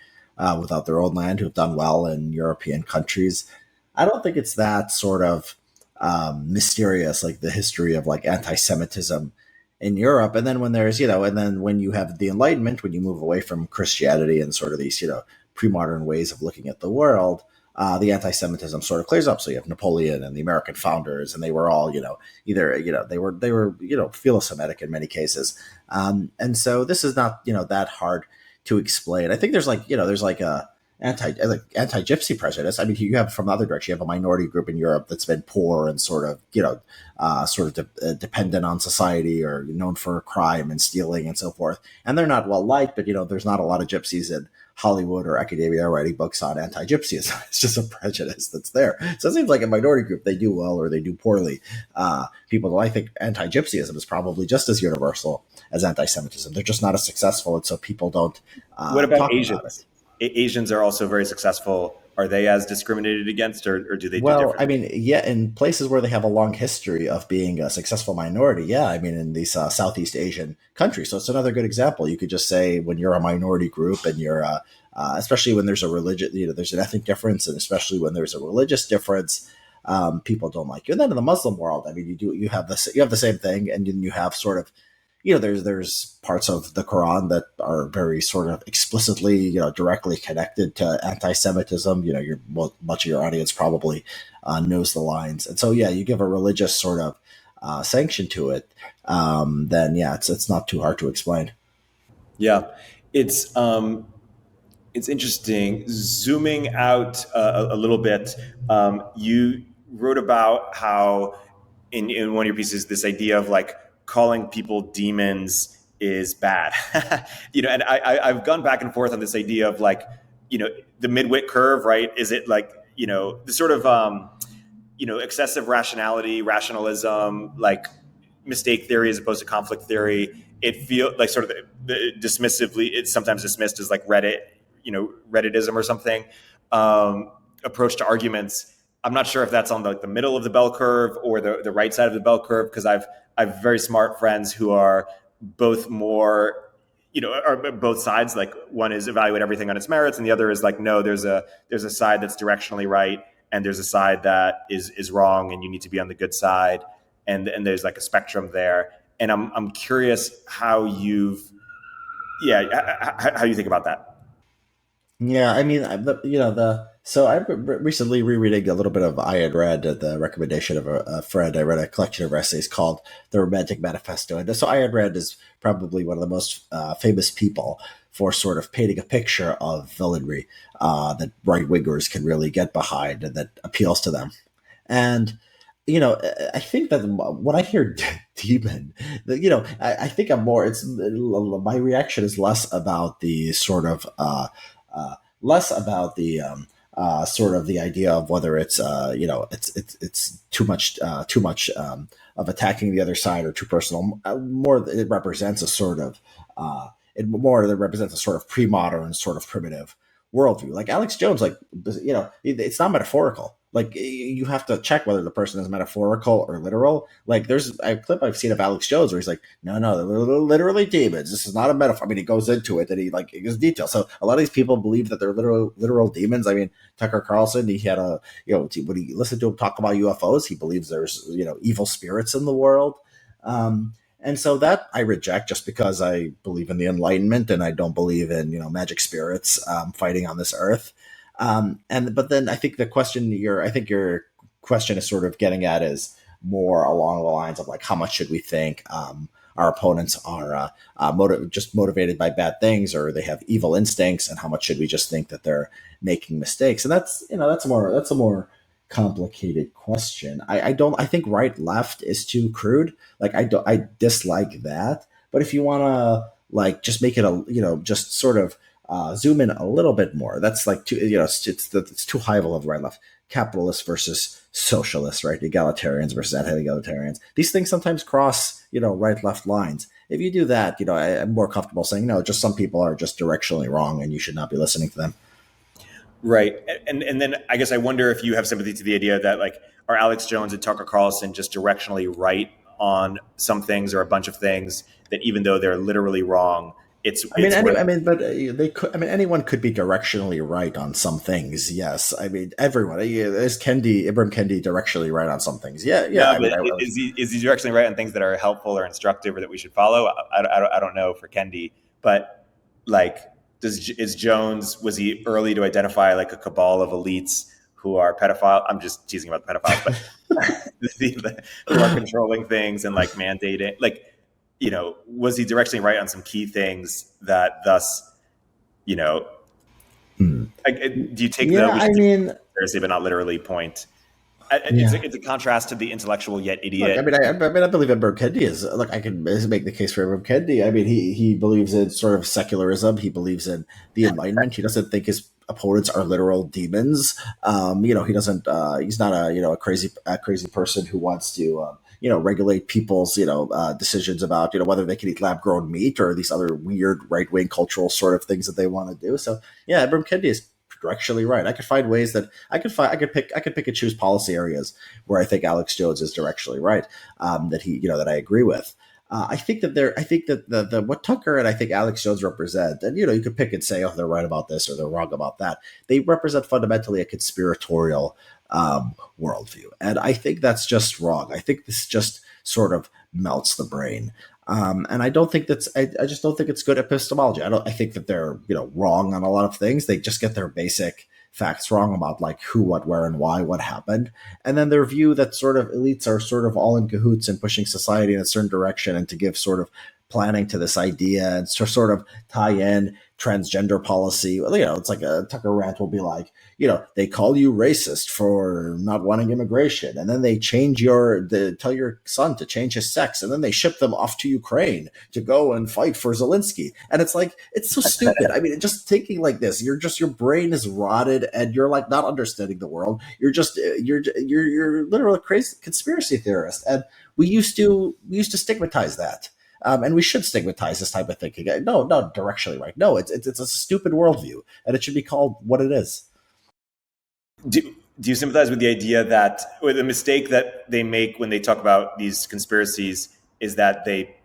without their own land who have done well in European countries. I don't think it's that sort of mysterious, like the history of like anti-Semitism in Europe. And then when there's, and then when you have the Enlightenment, when you move away from Christianity and sort of these, pre-modern ways of looking at the world, the anti-Semitism sort of clears up. So you have Napoleon and the American founders, and they were all, either, they were, philo-Semitic in many cases. And so this is not, that hard to explain. I think there's like, there's like a anti-gypsy prejudice. I mean, you have from the other direction, you have a minority group in Europe that's been poor and sort of, dependent on society, or known for crime and stealing and so forth. And they're not well liked, but, there's not a lot of gypsies in Hollywood or academia writing books on anti-gypsyism. It's just a prejudice that's there. So it seems like a minority group, they do well or they do poorly. People, I think anti-gypsyism is probably just as universal as anti-Semitism. They're just not as successful, and so people don't what about talk Asians? about it. Asians are also very successful. Are they as discriminated against, or do they do Well, different? I mean, yeah, in places where they have a long history of being a successful minority, yeah, I mean, in these Southeast Asian countries. So it's another good example. You could just say when you're a minority group and you're, especially when there's a religion, there's an ethnic difference, and especially when there's a religious difference, people don't like you. And then in the Muslim world, I mean, you have the same thing, and then you have sort of, there's parts of the Quran that are very sort of explicitly, directly connected to anti-Semitism. Much of your audience probably knows the lines. And so, yeah, you give a religious sort of sanction to it, then yeah, it's not too hard to explain. Yeah, it's interesting. Zooming out a little bit, you wrote about how in one of your pieces, this idea of like calling people demons is bad. And I've gone back and forth on this idea of like, the Midwit curve, right? Is it like, the sort of, excessive rationalism, like mistake theory as opposed to conflict theory? It feels like sort of the dismissively, it's sometimes dismissed as like Redditism or something, approach to arguments. I'm not sure if that's on the middle of the bell curve or the right side of the bell curve, because I've very smart friends who are both more, are both sides. Like one is evaluate everything on its merits, and the other is like, no, there's a side that's directionally right, and there's a side that is wrong, and you need to be on the good side, and there's like a spectrum there. And I'm curious how you think about that. Yeah, I mean, so I recently rereading a little bit of I had read at the recommendation of a friend. I read a collection of essays called The Romantic Manifesto. And so I had read is probably one of the most famous people for sort of painting a picture of villainry that right-wingers can really get behind and that appeals to them. And I think that when I hear demon, I think I'm more. It's my reaction is less about the sort of less about the sort of the idea of whether it's it's too much of attacking the other side or too personal. More, it represents a sort of it more that represents a sort of pre-modern, sort of primitive worldview. Like Alex Jones, like, it's not metaphorical. Like, you have to check whether the person is metaphorical or literal. Like, there's a clip I've seen of Alex Jones where he's like, no, they're literally demons. This is not a metaphor. I mean, he goes into it and he gives details. So a lot of these people believe that they're literal demons. I mean, Tucker Carlson, he had when he listened to him talk about UFOs, he believes there's, evil spirits in the world. And so that I reject, just because I believe in the Enlightenment and I don't believe in, magic spirits fighting on this earth. But then I think your question is sort of getting at is more along the lines of like, how much should we think our opponents are just motivated by bad things, or they have evil instincts, and how much should we just think that they're making mistakes? And that's a more complicated question. I think right left is too crude. Like, I dislike that. But if you want to just make it just sort of zoom in a little bit more, that's like too, it's too high of a level, right left. Capitalists versus socialists, right? Egalitarians versus anti-egalitarians. These things sometimes cross, right left lines. If you do that, I'm more comfortable saying, no, just some people are just directionally wrong and you should not be listening to them. Right. And then I guess I wonder if you have sympathy to the idea that, like, are Alex Jones and Tucker Carlson just directionally right on some things or a bunch of things that, even though they're literally wrong, anyone could be directionally right on some things. Yes. I mean, everyone. Is Ibram Kendi directionally right on some things? Yeah. Is he directionally right on things that are helpful or instructive or that we should follow? I don't know for Kendi, but like, is Jones, was he early to identify like a cabal of elites who are pedophile? I'm just teasing about the pedophiles, but who are controlling things and like mandating, like, was he directionally right on some key things that thus, do you take conspiracy but not literally point? It's a contrast to the intellectual yet idiot. Look, I believe Ibram Kendi is. Look, I can make the case for Ibram Kendi. I mean, he believes in sort of secularism. He believes in the Enlightenment. He doesn't think his opponents are literal demons. He doesn't. He's not a crazy person who wants to regulate people's decisions about whether they can eat lab grown meat or these other weird right wing cultural sort of things that they want to do. So yeah, Ibram Kendi is directionally right. I could find ways that I could pick and choose policy areas where I think Alex Jones is directionally right. That I agree with. I think that what Tucker and I think Alex Jones represent, and you could pick and say, oh, they're right about this or they're wrong about that. They represent fundamentally a conspiratorial worldview, and I think that's just wrong. I think this just sort of melts the brain. And I don't think I just don't think it's good epistemology. I think that they're, wrong on a lot of things. They just get their basic facts wrong about like who, what, where, and why, what happened. And then their view that sort of elites are sort of all in cahoots and pushing society in a certain direction, and to give sort of planning to this idea and to sort of tie in transgender policy. It's like a Tucker rant will be like, they call you racist for not wanting immigration, and then they tell your son to change his sex, and then they ship them off to Ukraine to go and fight for Zelensky. And it's like, it's so stupid. I mean, just thinking like this, your brain is rotted, and you're like not understanding the world. You're literally a crazy conspiracy theorist. And we used to stigmatize that. And we should stigmatize this type of thinking. No, not directionally right. No, it's a stupid worldview, and it should be called what it is. Do you sympathize with the idea that, or the mistake that they make when they talk about these conspiracies, is that they,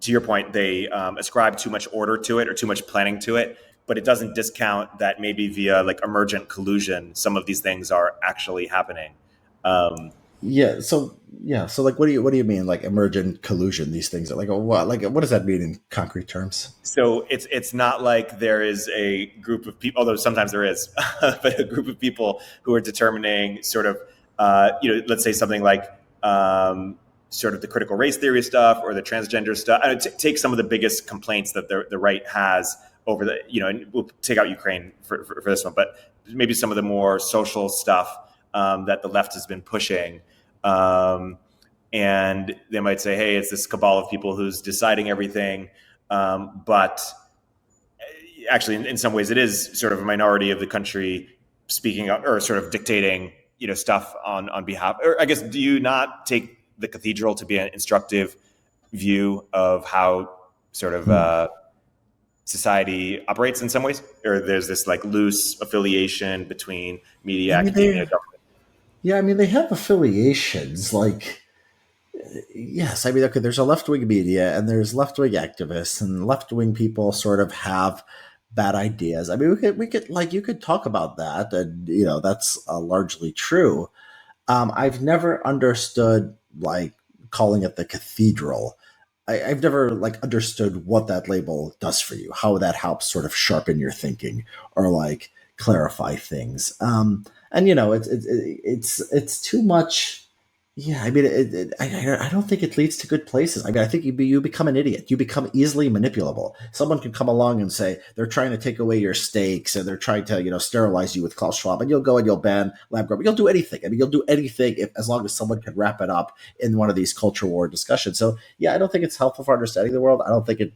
to your point, they ascribe too much order to it or too much planning to it, but it doesn't discount that maybe via like emergent collusion, some of these things are actually happening. So like, what do you mean, like emergent collusion? These things are like, what? Like, what does that mean in concrete terms? So it's not like there is a group of people, although sometimes there is, but a group of people who are determining sort of, let's say something like sort of the critical race theory stuff or the transgender stuff. Take some of the biggest complaints that the right has over the, and we'll take out Ukraine for this one, but maybe some of the more social stuff that the left has been pushing. And they might say, hey, it's this cabal of people who's deciding everything. But actually, in some ways, it is sort of a minority of the country speaking or sort of dictating, stuff on behalf. Or I guess, do you not take the cathedral to be an instructive view of how sort of society operates in some ways, or there's this like loose affiliation between media, I mean, academia, government. yeah, I mean, they have affiliations. Like, yes, I mean, okay, there's a left wing media and there's left wing activists, and left wing people sort of have bad ideas. I mean, we could like you could talk about that, and that's largely true. I've never understood like calling it the cathedral. I've never like understood what that label does for you, how that helps sort of sharpen your thinking or like clarify things. And it's too much. Yeah, I mean, I don't think it leads to good places. I mean, I think you become an idiot. You become easily manipulable. Someone can come along and say they're trying to take away your stakes and they're trying to, sterilize you with Klaus Schwab, and you'll go and you'll ban lab grown. You'll do anything. I mean, you'll do anything as long as someone can wrap it up in one of these culture war discussions. So, yeah, I don't think it's helpful for understanding the world. I think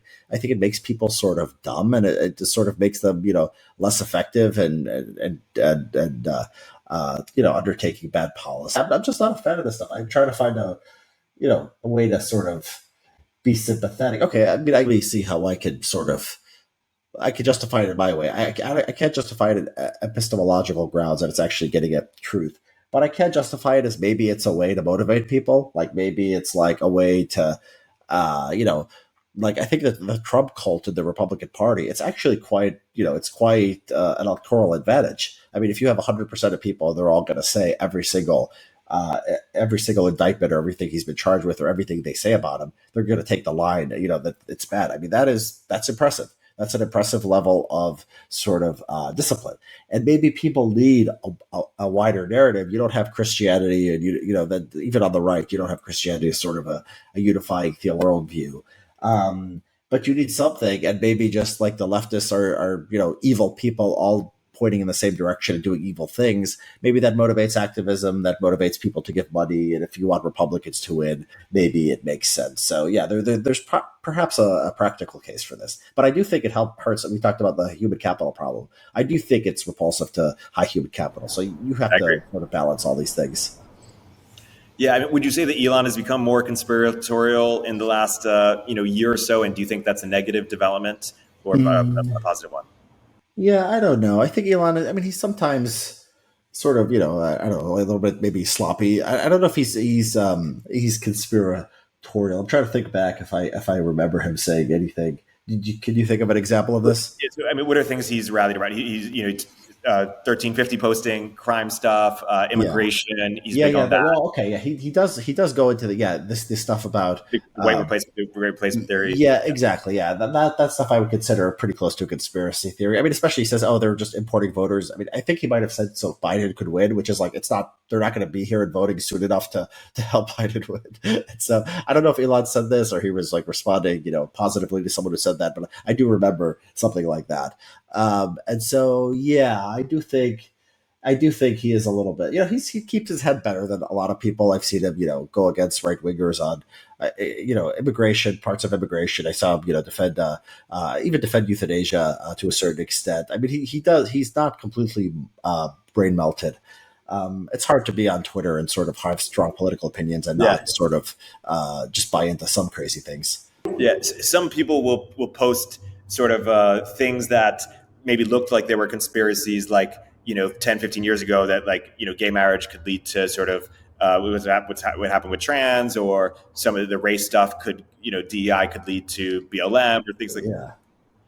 it makes people sort of dumb, and it just sort of makes them, less effective and undertaking bad policy. I'm just not a fan of this stuff. I'm trying to find a way to sort of be sympathetic. Okay, I mean, I really see how I could justify it in my way. I can't justify it in epistemological grounds that it's actually getting at truth. But I can justify it as maybe it's a way to motivate people. Like maybe it's like a way to, like I think that the Trump cult in the Republican Party, it's actually quite, it's quite an electoral advantage. I mean, if you have 100% of people, they're all going to say every single indictment or everything he's been charged with or everything they say about him, they're going to take the line, that it's bad. I mean, that's impressive. That's an impressive level of sort of discipline. And maybe people need a wider narrative. You don't have Christianity, and that even on the right, you don't have Christianity as sort of a unifying theological view. But you need something, and maybe just like the leftists are evil people all pointing in the same direction and doing evil things. Maybe that motivates activism, that motivates people to give money, and if you want Republicans to win, maybe it makes sense. So yeah, there's perhaps a practical case for this, but I do think it hurts. We talked about the human capital problem. I do think it's repulsive to high human capital. So you have to sort of balance all these things. Yeah, I mean, would you say that Elon has become more conspiratorial in the last year or so? And do you think that's a negative development or a positive one? Yeah, I don't know. I think Elon, I mean, he's sometimes sort of, I don't know, a little bit maybe sloppy. I don't know if he's conspiratorial. I'm trying to think back if I remember him saying anything. Can you think of an example of this? I mean, what are things he's rallied around? He's 1350 posting crime stuff, immigration. Yeah. He's big on that. Well, okay, yeah, he does go into this stuff about white replacement theory. Yeah, exactly. Yeah, that stuff I would consider pretty close to a conspiracy theory. I mean, especially he says, "Oh, they're just importing voters." I mean, I think he might have said so Biden could win, which is like they're not going to be here and voting soon enough to help Biden win. And so I don't know if Elon said this or he was like responding, positively to someone who said that, but I do remember something like that. And so, yeah, I do think he is a little bit, he keeps his head better than a lot of people. I've seen him, go against right wingers on, immigration, parts of immigration. I saw him, defend euthanasia to a certain extent. I mean, he's not completely brain melted. It's hard to be on Twitter and sort of have strong political opinions and not sort of just buy into some crazy things. Yeah, some people will post sort of things that maybe looked like they were conspiracies, like 10, 15 years ago, that like gay marriage could lead to sort of what happened with trans, or some of the race stuff could DEI could lead to BLM or things like that.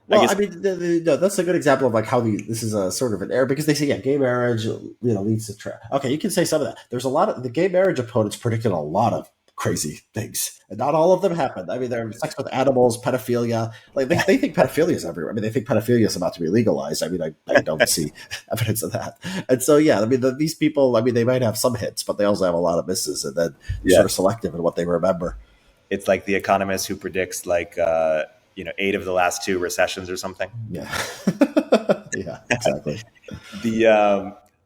Well, I mean, that's a good example of like how this is a sort of an error, because they say, gay marriage, leads to trans. Okay, you can say some of that. There's a lot of the gay marriage opponents predicted a lot of crazy things, and not all of them happened. I mean, they're sex with animals, pedophilia. Like they think pedophilia is everywhere. I mean, they think pedophilia is about to be legalized. I mean, I don't see evidence of that. And so, yeah, I mean, these people, I mean, they might have some hits, but they also have a lot of misses, and then sort of selective in what they remember. It's like the economist who predicts like 8 of the last 2 recessions or something. Yeah, yeah, exactly.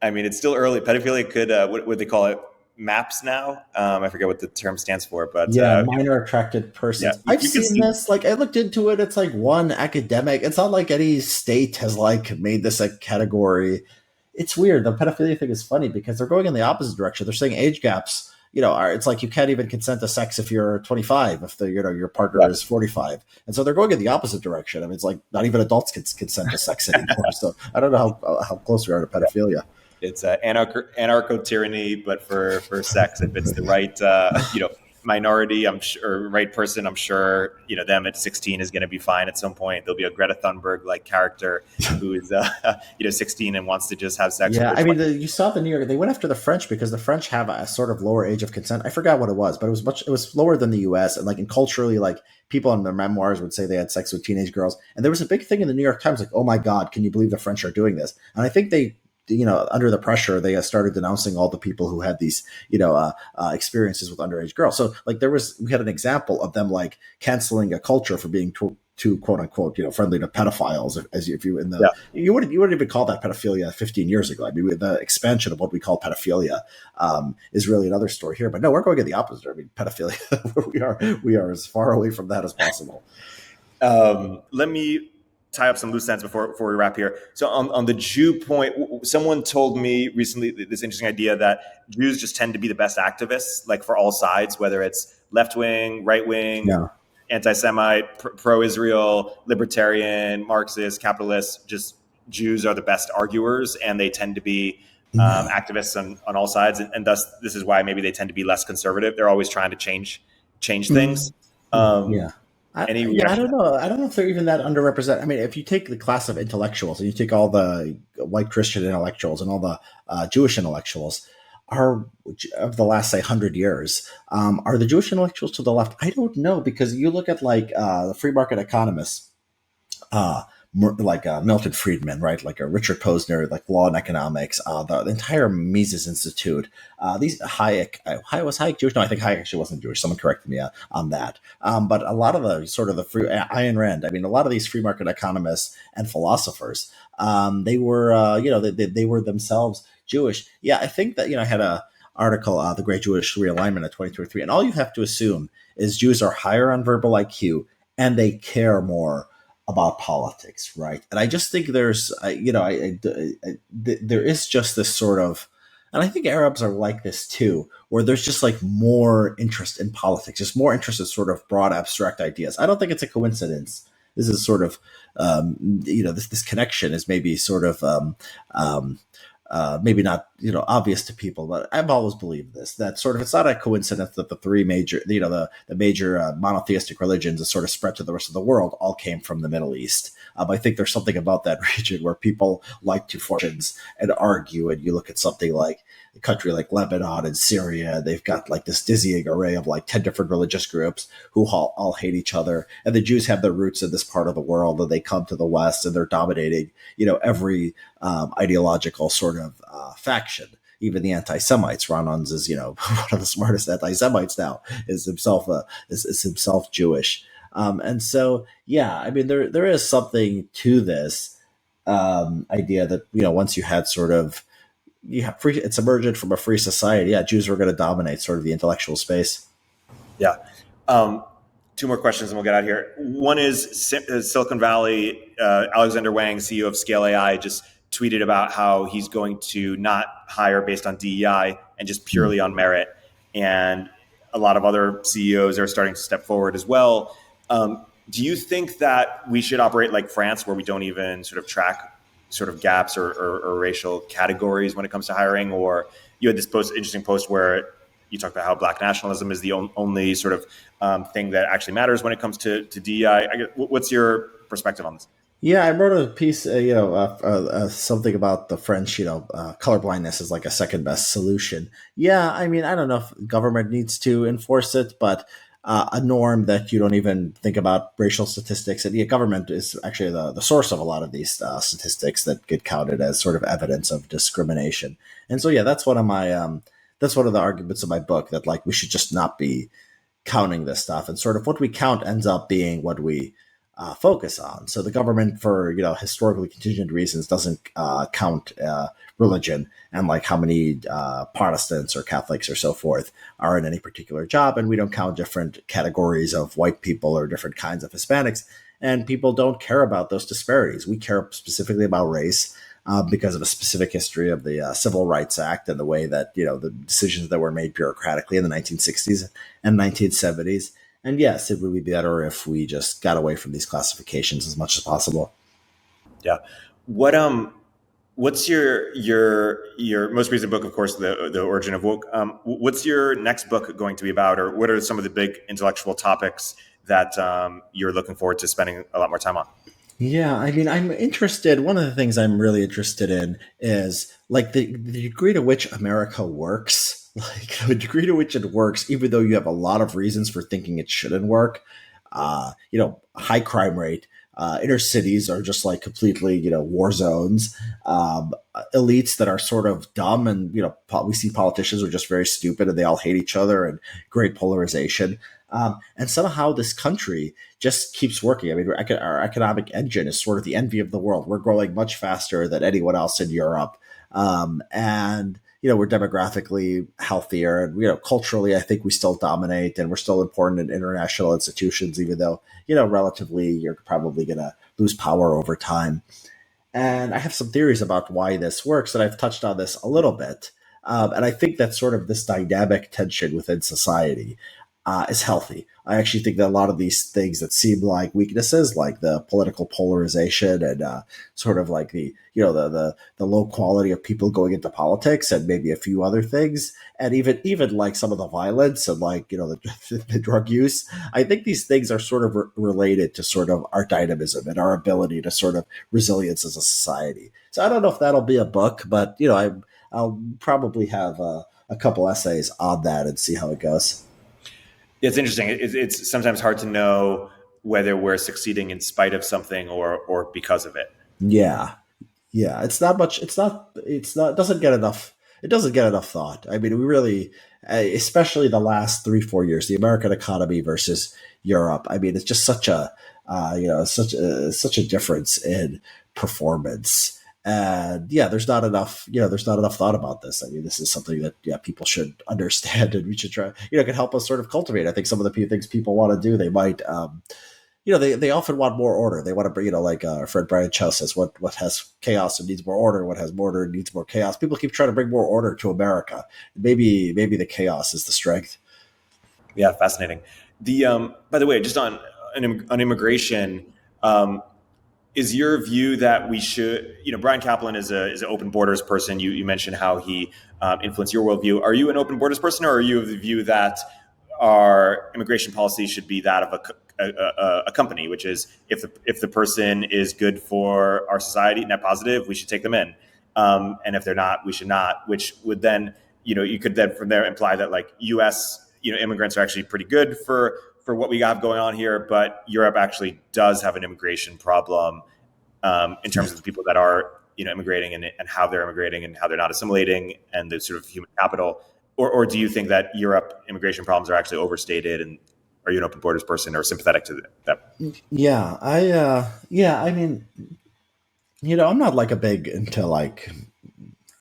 I mean, it's still early. Pedophilia could what would they call it? MAPS now. I forget what the term stands for, but minor attracted persons. Yeah, I've seen this. Like, I looked into it. It's like one academic. It's not like any state has like made this a category. It's weird. The pedophilia thing is funny because they're going in the opposite direction. They're saying age gaps, it's like you can't even consent to sex if you're 25, if your partner is 45. And so they're going in the opposite direction. I mean, it's like not even adults can consent to sex anymore. So I don't know how close we are to pedophilia. It's anarcho tyranny, but for sex. If it's the right minority, I'm sure, or right person, I'm sure them at 16 is going to be fine at some point. There'll be a Greta Thunberg like character who is 16 and wants to just have sex. Yeah, I mean, you saw the New York. They went after the French because the French have a sort of lower age of consent. I forgot what it was, but it was lower than the U.S. And like, and culturally, like people in their memoirs would say they had sex with teenage girls. And there was a big thing in the New York Times, like, oh my God, can you believe the French are doing this? And I think they, under the pressure, they started denouncing all the people who had these, experiences with underage girls. So like we had an example of them like canceling a culture for being too quote unquote, friendly to pedophiles. If you you wouldn't even call that pedophilia 15 years ago. I mean, the expansion of what we call pedophilia is really another story here. But no, we're going in the opposite. I mean, pedophilia, we are as far away from that as possible. Let me tie up some loose ends before we wrap here. So on the Jew point, someone told me recently this interesting idea that Jews just tend to be the best activists, like for all sides, whether it's left wing, right wing, anti-Semite, pro-Israel, libertarian, Marxist, capitalist. Just Jews are the best arguers, and they tend to be activists on all sides, and thus this is why maybe they tend to be less conservative. They're always trying to change things. I don't know. I don't know if they're even that underrepresented. I mean, if you take the class of intellectuals and you take all the white Christian intellectuals and all the Jewish intellectuals of the last, say, 100 years, are the Jewish intellectuals to the left? I don't know, because you look at like the free market economists, like Milton Friedman, right? Like a Richard Posner, like Law and Economics, the entire Mises Institute. These Hayek, was Hayek Jewish? No, I think Hayek actually wasn't Jewish. Someone corrected me on that. But a lot of the sort of the free Ayn Rand. I mean, a lot of these free market economists and philosophers, they were, they were themselves Jewish. Yeah, I think that I had a article, The Great Jewish Realignment of 2023, and all you have to assume is Jews are higher on verbal IQ and they care more about politics, right? And I just think there's, there is just this sort of, and I think Arabs are like this too, where there's just like more interest in politics, just more interest in sort of broad abstract ideas. I don't think it's a coincidence. This is sort of, this connection is maybe sort of, maybe not, obvious to people, but I've always believed this, that sort of, it's not a coincidence that the three major, the major monotheistic religions that sort of spread to the rest of the world all came from the Middle East. I think there's something about that region where people like to fortunes and argue, and you look at something like a country like Lebanon and Syria, they've got like this dizzying array of like 10 different religious groups who all hate each other. And the Jews have their roots in this part of the world, and they come to the West and they're dominating, every ideological sort of faction. Even the anti-Semites. Ronan's is, one of the smartest anti-Semites now, is himself Jewish. And so, yeah, I mean, there is something to this idea that, once you had sort of, it's emergent from a free society. Yeah, Jews were going to dominate sort of the intellectual space. Yeah. Two more questions and we'll get out of here. One is Silicon Valley, Alexander Wang, CEO of Scale AI, just tweeted about how he's going to not hire based on DEI and just purely on merit. And a lot of other CEOs are starting to step forward as well. Do you think that we should operate like France, where we don't even sort of track sort of gaps or racial categories when it comes to hiring? Or you had this interesting post where you talked about how Black nationalism is the only sort of thing that actually matters when it comes to DEI. What's your perspective on this? Yeah, I wrote a piece, something about the French, colorblindness is like a second best solution. Yeah, I mean, I don't know if government needs to enforce it, but a norm that you don't even think about racial statistics. And government is actually the source of a lot of these statistics that get counted as sort of evidence of discrimination. And so, yeah, that's one of the arguments of my book, that like we should just not be counting this stuff, and sort of what we count ends up being what we focus on. So the government, for historically contingent reasons, doesn't count religion and like how many Protestants or Catholics or so forth are in any particular job, and we don't count different categories of white people or different kinds of Hispanics. And people don't care about those disparities. We care specifically about race. because of a specific history of the Civil Rights Act and the way that, the decisions that were made bureaucratically in the 1960s and 1970s. And yes, it would be better if we just got away from these classifications as much as possible. Yeah. What's your most recent book, of course, the Origin of Woke? What's your next book going to be about, or what are some of the big intellectual topics that you're looking forward to spending a lot more time on? Yeah, I mean, I'm interested. One of the things I'm really interested in is like the degree to which America works, like the degree to which it works, even though you have a lot of reasons for thinking it shouldn't work. High crime rate. Inner cities are just like completely, war zones. Elites that are sort of dumb, and we see politicians who are just very stupid, and they all hate each other, and great polarization. And somehow this country just keeps working. I mean, our economic engine is sort of the envy of the world. We're growing much faster than anyone else in Europe, and we're demographically healthier, and culturally, I think we still dominate, and we're still important in international institutions, even though relatively you're probably going to lose power over time. And I have some theories about why this works, and I've touched on this a little bit. And I think that sort of this dynamic tension within society is healthy. I actually think that a lot of these things that seem like weaknesses, like the political polarization and sort of like the low quality of people going into politics, and maybe a few other things, and even like some of the violence and like the drug use. I think these things are sort of related to sort of our dynamism and our ability to sort of resilience as a society. So I don't know if that'll be a book, but I'll probably have a couple essays on that and see how it goes. It's interesting. It's sometimes hard to know whether we're succeeding in spite of something or because of it. Yeah. Yeah. It's not much. It doesn't get enough. It doesn't get enough thought. I mean, we really, especially the last 3-4 years, the American economy versus Europe. I mean, it's just such a, such a difference in performance. And yeah, there's not enough thought about this. I mean, this is something that people should understand, and we should try, can help us sort of cultivate. I think some of the things people want to do, they might, they often want more order. They want to bring, like our friend Brian Chow says, what has chaos and needs more order, what has more order and needs more chaos. People keep trying to bring more order to America. Maybe the chaos is the strength. Yeah, fascinating. By the way, just on immigration, is your view that we should, Brian Kaplan is an open borders person. You mentioned how he influenced your worldview. Are you an open borders person, or are you of the view that our immigration policy should be that of a company, which is if the person is good for our society, net positive, we should take them in, and if they're not, we should not. Which would then, you could then from there imply that like U.S. Immigrants are actually pretty good for what we have going on here, but Europe actually does have an immigration problem in terms of the people that are immigrating and how they're immigrating and how they're not assimilating and the sort of human capital. Or do you think that Europe immigration problems are actually overstated, and are you an open borders person or sympathetic to that? Yeah, I mean, I'm not like a big into like,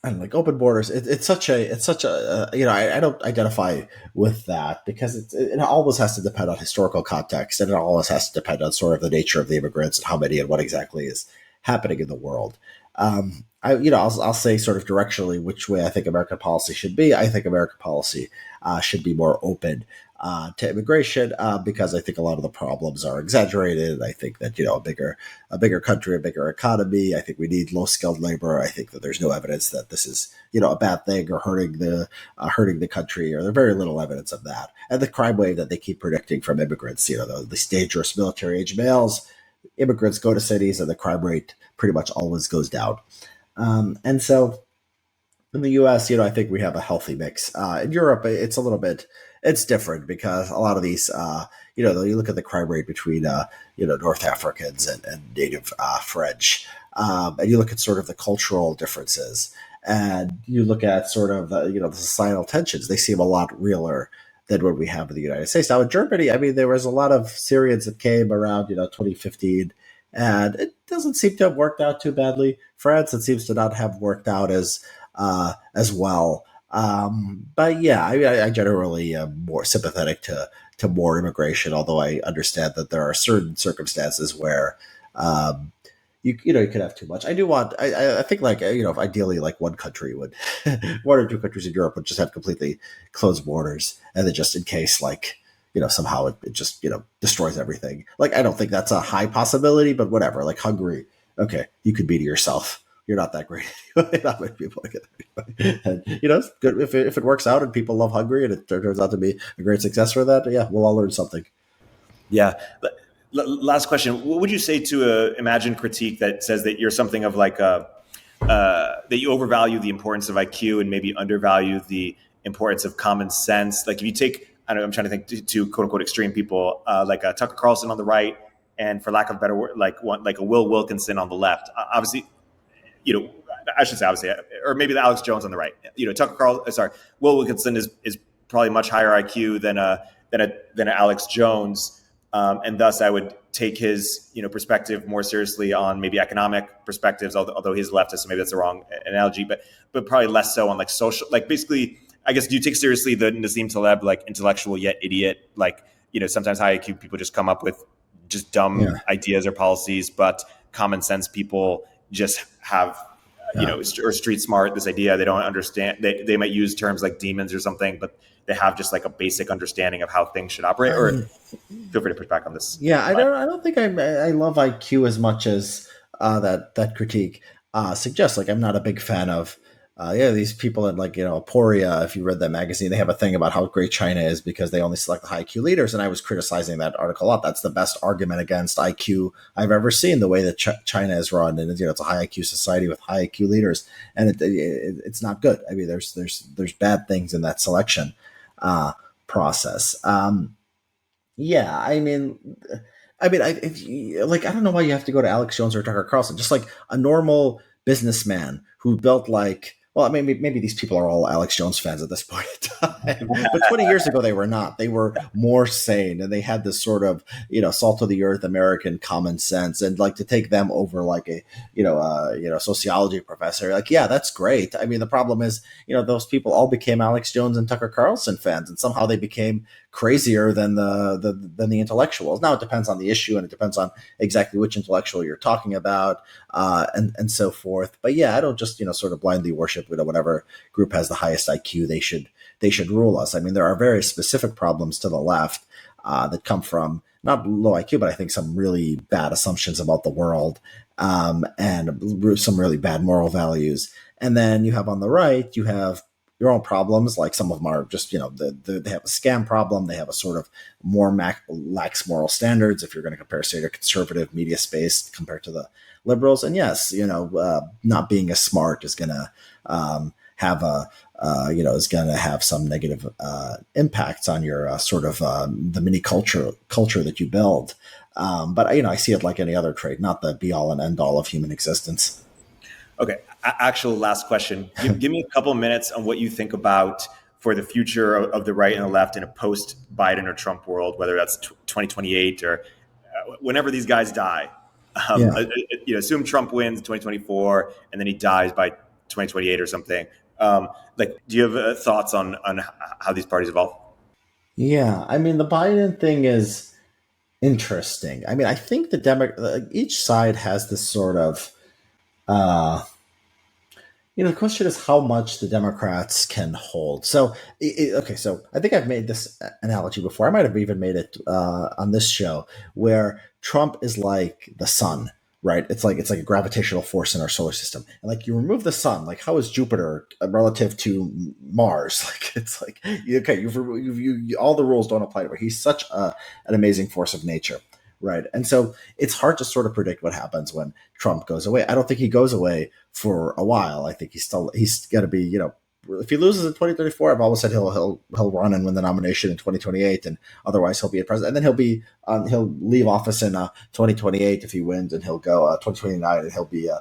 I don't know, like open borders. It's such a I don't identify with that because it always has to depend on historical context, and it always has to depend on sort of the nature of the immigrants and how many and what exactly is happening in the world. I'll say sort of directionally which way I think American policy should be. I think American policy should be more open to immigration because I think a lot of the problems are exaggerated. I think that a bigger country, a bigger economy. I think we need low skilled labor. I think that there's no evidence that this is a bad thing or hurting the country, or there's very little evidence of that. And the crime wave that they keep predicting from immigrants, these dangerous military age males, immigrants go to cities and the crime rate pretty much always goes down. And so in the U.S., I think we have a healthy mix. In Europe, it's different because a lot of these, you look at the crime rate between, North Africans and native French, and you look at sort of the cultural differences, and you look at sort of, the societal tensions. They seem a lot realer than what we have in the United States. Now in Germany, I mean, there was a lot of Syrians that came around, 2015, and it doesn't seem to have worked out too badly. France, it seems to not have worked out as well. But yeah, I generally am more sympathetic to more immigration, although I understand that there are certain circumstances where, you could have too much. I think like, if ideally like one country would, one or two countries in Europe would just have completely closed borders, and then just in case like, somehow it just, destroys everything. Like, I don't think that's a high possibility, but whatever. Like Hungary, okay, you could be to yourself. You're not that great. Not many people like it. And, it's good if it works out and people love Hungary and it turns out to be a great success for that. Yeah, we'll all learn something. Yeah. Last question. What would you say to a imagined critique that says that you're something of like that you overvalue the importance of IQ and maybe undervalue the importance of common sense? Like if you take, I don't know, I'm trying to think to quote unquote extreme people like Tucker Carlson on the right, and for lack of a better word, like a Will Wilkinson on the left. Obviously, I should say obviously, or maybe the Alex Jones on the right. Will Wilkinson is probably much higher IQ than an Alex Jones, and thus I would take his perspective more seriously on maybe economic perspectives, although he's leftist, so maybe that's the wrong analogy, but probably less so on like social, like basically. I guess, do you take seriously the Nassim Taleb, like intellectual yet idiot? Like, sometimes high IQ people just come up with just dumb ideas or policies, but common sense people just have, or street smart, this idea they don't understand. They might use terms like demons or something, but they have just like a basic understanding of how things should operate. Or feel free to push back on this. Yeah, I don't think I love IQ as much as that critique suggests. Like, I'm not a big fan of. These people in like, Aporia, if you read that magazine, they have a thing about how great China is because they only select the high IQ leaders. And I was criticizing that article a lot. That's the best argument against IQ I've ever seen, the way that China is run. And it's a high IQ society with high IQ leaders. And it's not good. I mean, there's bad things in that selection process. I don't know why you have to go to Alex Jones or Tucker Carlson. Just like a normal businessman who built like, well, maybe these people are all Alex Jones fans at this point in time. But 20 years ago, they were not. They were more sane, and they had this sort of, salt of the earth American common sense. And like to take them over like a, sociology professor, like, yeah, that's great. I mean, the problem is, those people all became Alex Jones and Tucker Carlson fans, and somehow they became crazier than the intellectuals. Now it depends on the issue, and it depends on exactly which intellectual you're talking about, and so forth. But yeah, I don't just sort of blindly worship whatever group has the highest IQ. They should rule us. I mean, there are very specific problems to the left that come from not low IQ, but I think some really bad assumptions about the world, and some really bad moral values. And then you have on the right, you have your own problems. Like some of them are just, they have a scam problem. They have a sort of more lax moral standards. If you're going to compare, say, to conservative media space compared to the liberals. And yes, not being as smart is going to is going to have some negative impacts on your the mini culture that you build. But I see it like any other trait, not the be all and end all of human existence. Okay. Actual last question. Give me a couple of minutes on what you think about for the future of the right and the left in a post-Biden or Trump world, whether that's 2028 or whenever these guys die. Assume Trump wins 2024 and then he dies by 2028 or something. Do you have thoughts on how these parties evolve? Yeah, I mean, the Biden thing is interesting. I mean, I think each side has this sort of the question is how much the Democrats can hold. So, so I think I've made this analogy before. I might have even made it on this show, where Trump is like the sun, right? It's like a gravitational force in our solar system. And like you remove the sun, like how is Jupiter relative to Mars? Like it's like, okay, you all the rules don't apply to him. He's such an amazing force of nature. Right. And so it's hard to sort of predict what happens when Trump goes away. I don't think he goes away for a while. I think he's got to be, if he loses in 2034, I've always said he'll run and win the nomination in 2028, and otherwise he'll be a president. And then he'll leave office in 2028 if he wins, and he'll go 2029 and he'll be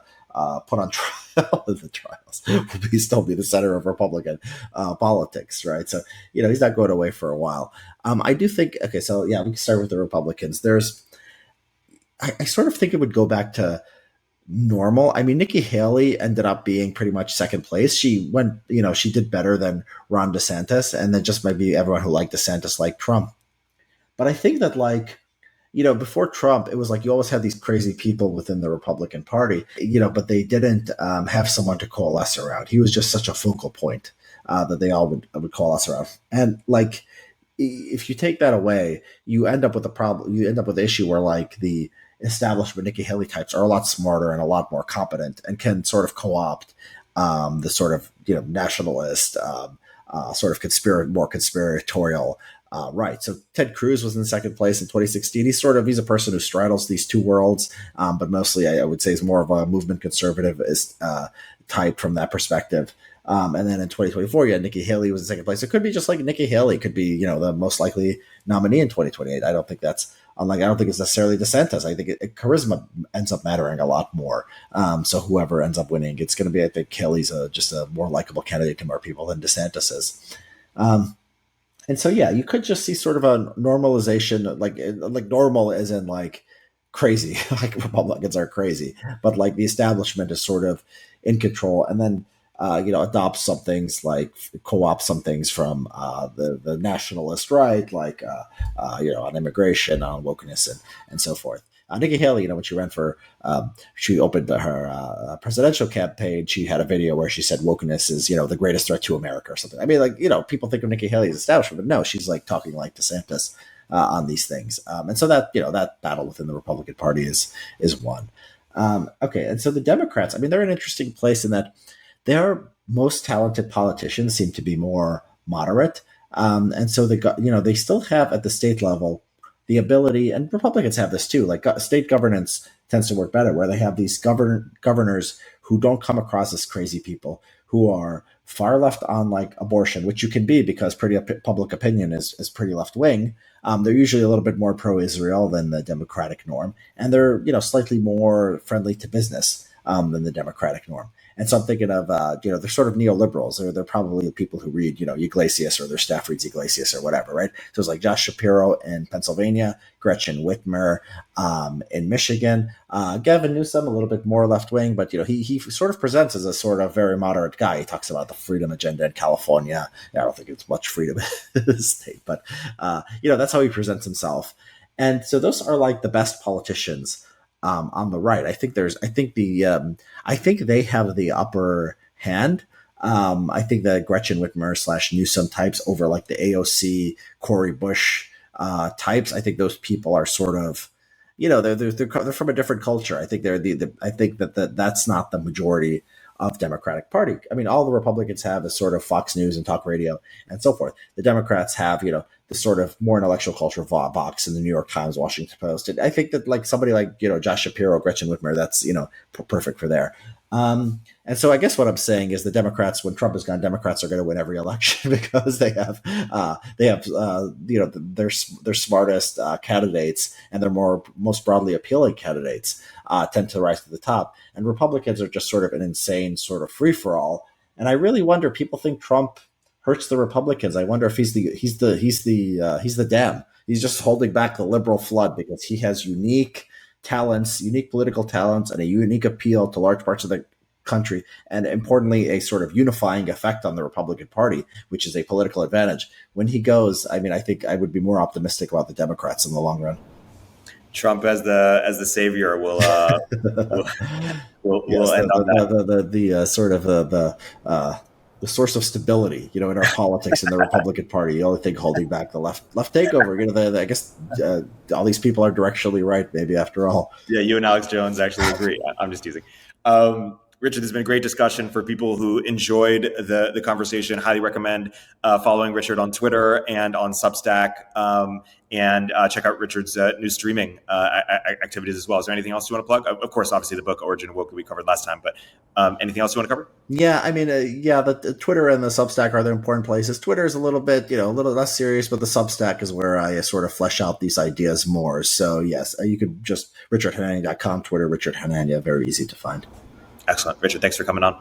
put on trial. The trials will still be the center of Republican politics, right? So he's not going away for a while. I do think. Okay, so yeah, we can start with the Republicans. I sort of think it would go back to normal. I mean, Nikki Haley ended up being pretty much second place. She went, she did better than Ron DeSantis, and then just maybe everyone who liked DeSantis liked Trump. But I think that before Trump, it was like you always had these crazy people within the Republican Party, but they didn't have someone to coalesce around. He was just such a focal point that they all would coalesce around. And like, if you take that away, you end up with a problem. You end up with an issue where like the establishment Nikki Haley types are a lot smarter and a lot more competent and can sort of co-opt the sort of nationalist, sort of more conspiratorial right. So Ted Cruz was in second place in 2016. He's a person who straddles these two worlds, but mostly I would say is more of a movement conservative type from that perspective. And then in 2024, yeah, Nikki Haley was in second place. It could be just like Nikki Haley could be, the most likely nominee in 2028. I don't think that's unlike. I don't think it's necessarily DeSantis. I think charisma ends up mattering a lot more. So whoever ends up winning, it's going to be. I think Haley's just a more likable candidate to more people than DeSantis is. And so, yeah, you could just see sort of a normalization, like normal as in like crazy, like Republicans are crazy, but like the establishment is sort of in control, and then adopt some things, like co-opt some things from the nationalist right, like on immigration, on wokeness, and so forth. Nikki Haley, when she ran for, she opened her presidential campaign. She had a video where she said wokeness is, the greatest threat to America or something. I mean, like, people think of Nikki Haley as establishment, but no, she's like talking like DeSantis on these things. And so that, that battle within the Republican Party is won. Okay. And so the Democrats, I mean, they're an interesting place in that their most talented politicians seem to be more moderate. And so they still have at the state level the ability, and Republicans have this too, like state governance tends to work better, where they have these governors who don't come across as crazy people, who are far left on like abortion, which you can be because public opinion is pretty left wing. They're usually a little bit more pro-Israel than the Democratic norm, and they're slightly more friendly to business than the Democratic norm. And so I'm thinking of, they're sort of neoliberals. They're probably the people who read, Iglesias, or their staff reads Iglesias or whatever, right? So it's like Josh Shapiro in Pennsylvania, Gretchen Whitmer in Michigan, Gavin Newsom, a little bit more left-wing, but, he sort of presents as a sort of very moderate guy. He talks about the freedom agenda in California. I don't think it's much freedom in the state, but, that's how he presents himself. And so those are like the best politicians on the right. I think they have the upper hand. I think that Gretchen Whitmer / Newsom types over like the AOC, Cori Bush types. I think those people are sort of, they're from a different culture. I think I think that's not the majority of Democratic Party. I mean, all the Republicans have is sort of Fox News and talk radio and so forth. The Democrats have, the sort of more intellectual culture of Vox and the New York Times, Washington Post. And I think that like somebody like, Josh Shapiro, Gretchen Whitmer, that's, perfect for there. And so I guess what I'm saying is the Democrats, when Trump is gone, Democrats are going to win every election because they have their smartest candidates, and their most broadly appealing candidates tend to rise to the top. And Republicans are just sort of an insane sort of free for all. And I really wonder, people think Trump hurts the Republicans. I wonder if he's the dam. He's just holding back the liberal flood because he has unique political talents, and a unique appeal to large parts of the country, and importantly, a sort of unifying effect on the Republican Party, which is a political advantage. When he goes, I mean, I think I would be more optimistic about the Democrats in the long run. Trump as the savior will yes, end on that. The source of stability, in our politics in the Republican Party. The only thing holding back the left takeover. I guess all these people are directionally right, maybe after all. Yeah, you and Alex Jones actually agree. I'm just teasing. Richard, there's been a great discussion. For people who enjoyed the conversation, highly recommend following Richard on Twitter and on Substack, and check out Richard's new streaming activities as well. Is there anything else you want to plug? Of course, obviously the book Origin of Woke we covered last time, but anything else you want to cover? Yeah, I mean, the Twitter and the Substack are the important places. Twitter is a little bit, a little less serious, but the Substack is where I sort of flesh out these ideas more. So yes, you could just richardhanania.com, Twitter, Richard Hanania, very easy to find. Excellent. Richard, thanks for coming on.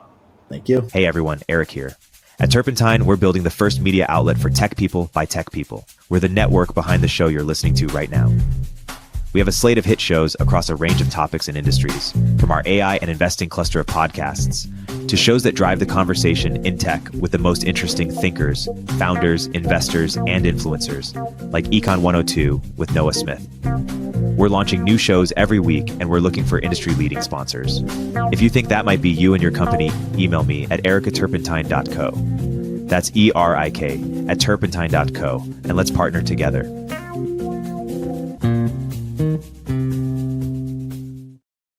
Thank you. Hey everyone, Erik here. At Turpentine, we're building the first media outlet for tech people by tech people. We're the network behind the show you're listening to right now. We have a slate of hit shows across a range of topics and industries, from our AI and investing cluster of podcasts to shows that drive the conversation in tech with the most interesting thinkers, founders, investors, and influencers, like Econ 102 with Noah Smith. We're launching new shows every week, and we're looking for industry-leading sponsors. If you think that might be you and your company, email me at erikaturpentine.co. That's ERIK at turpentine.co, and let's partner together.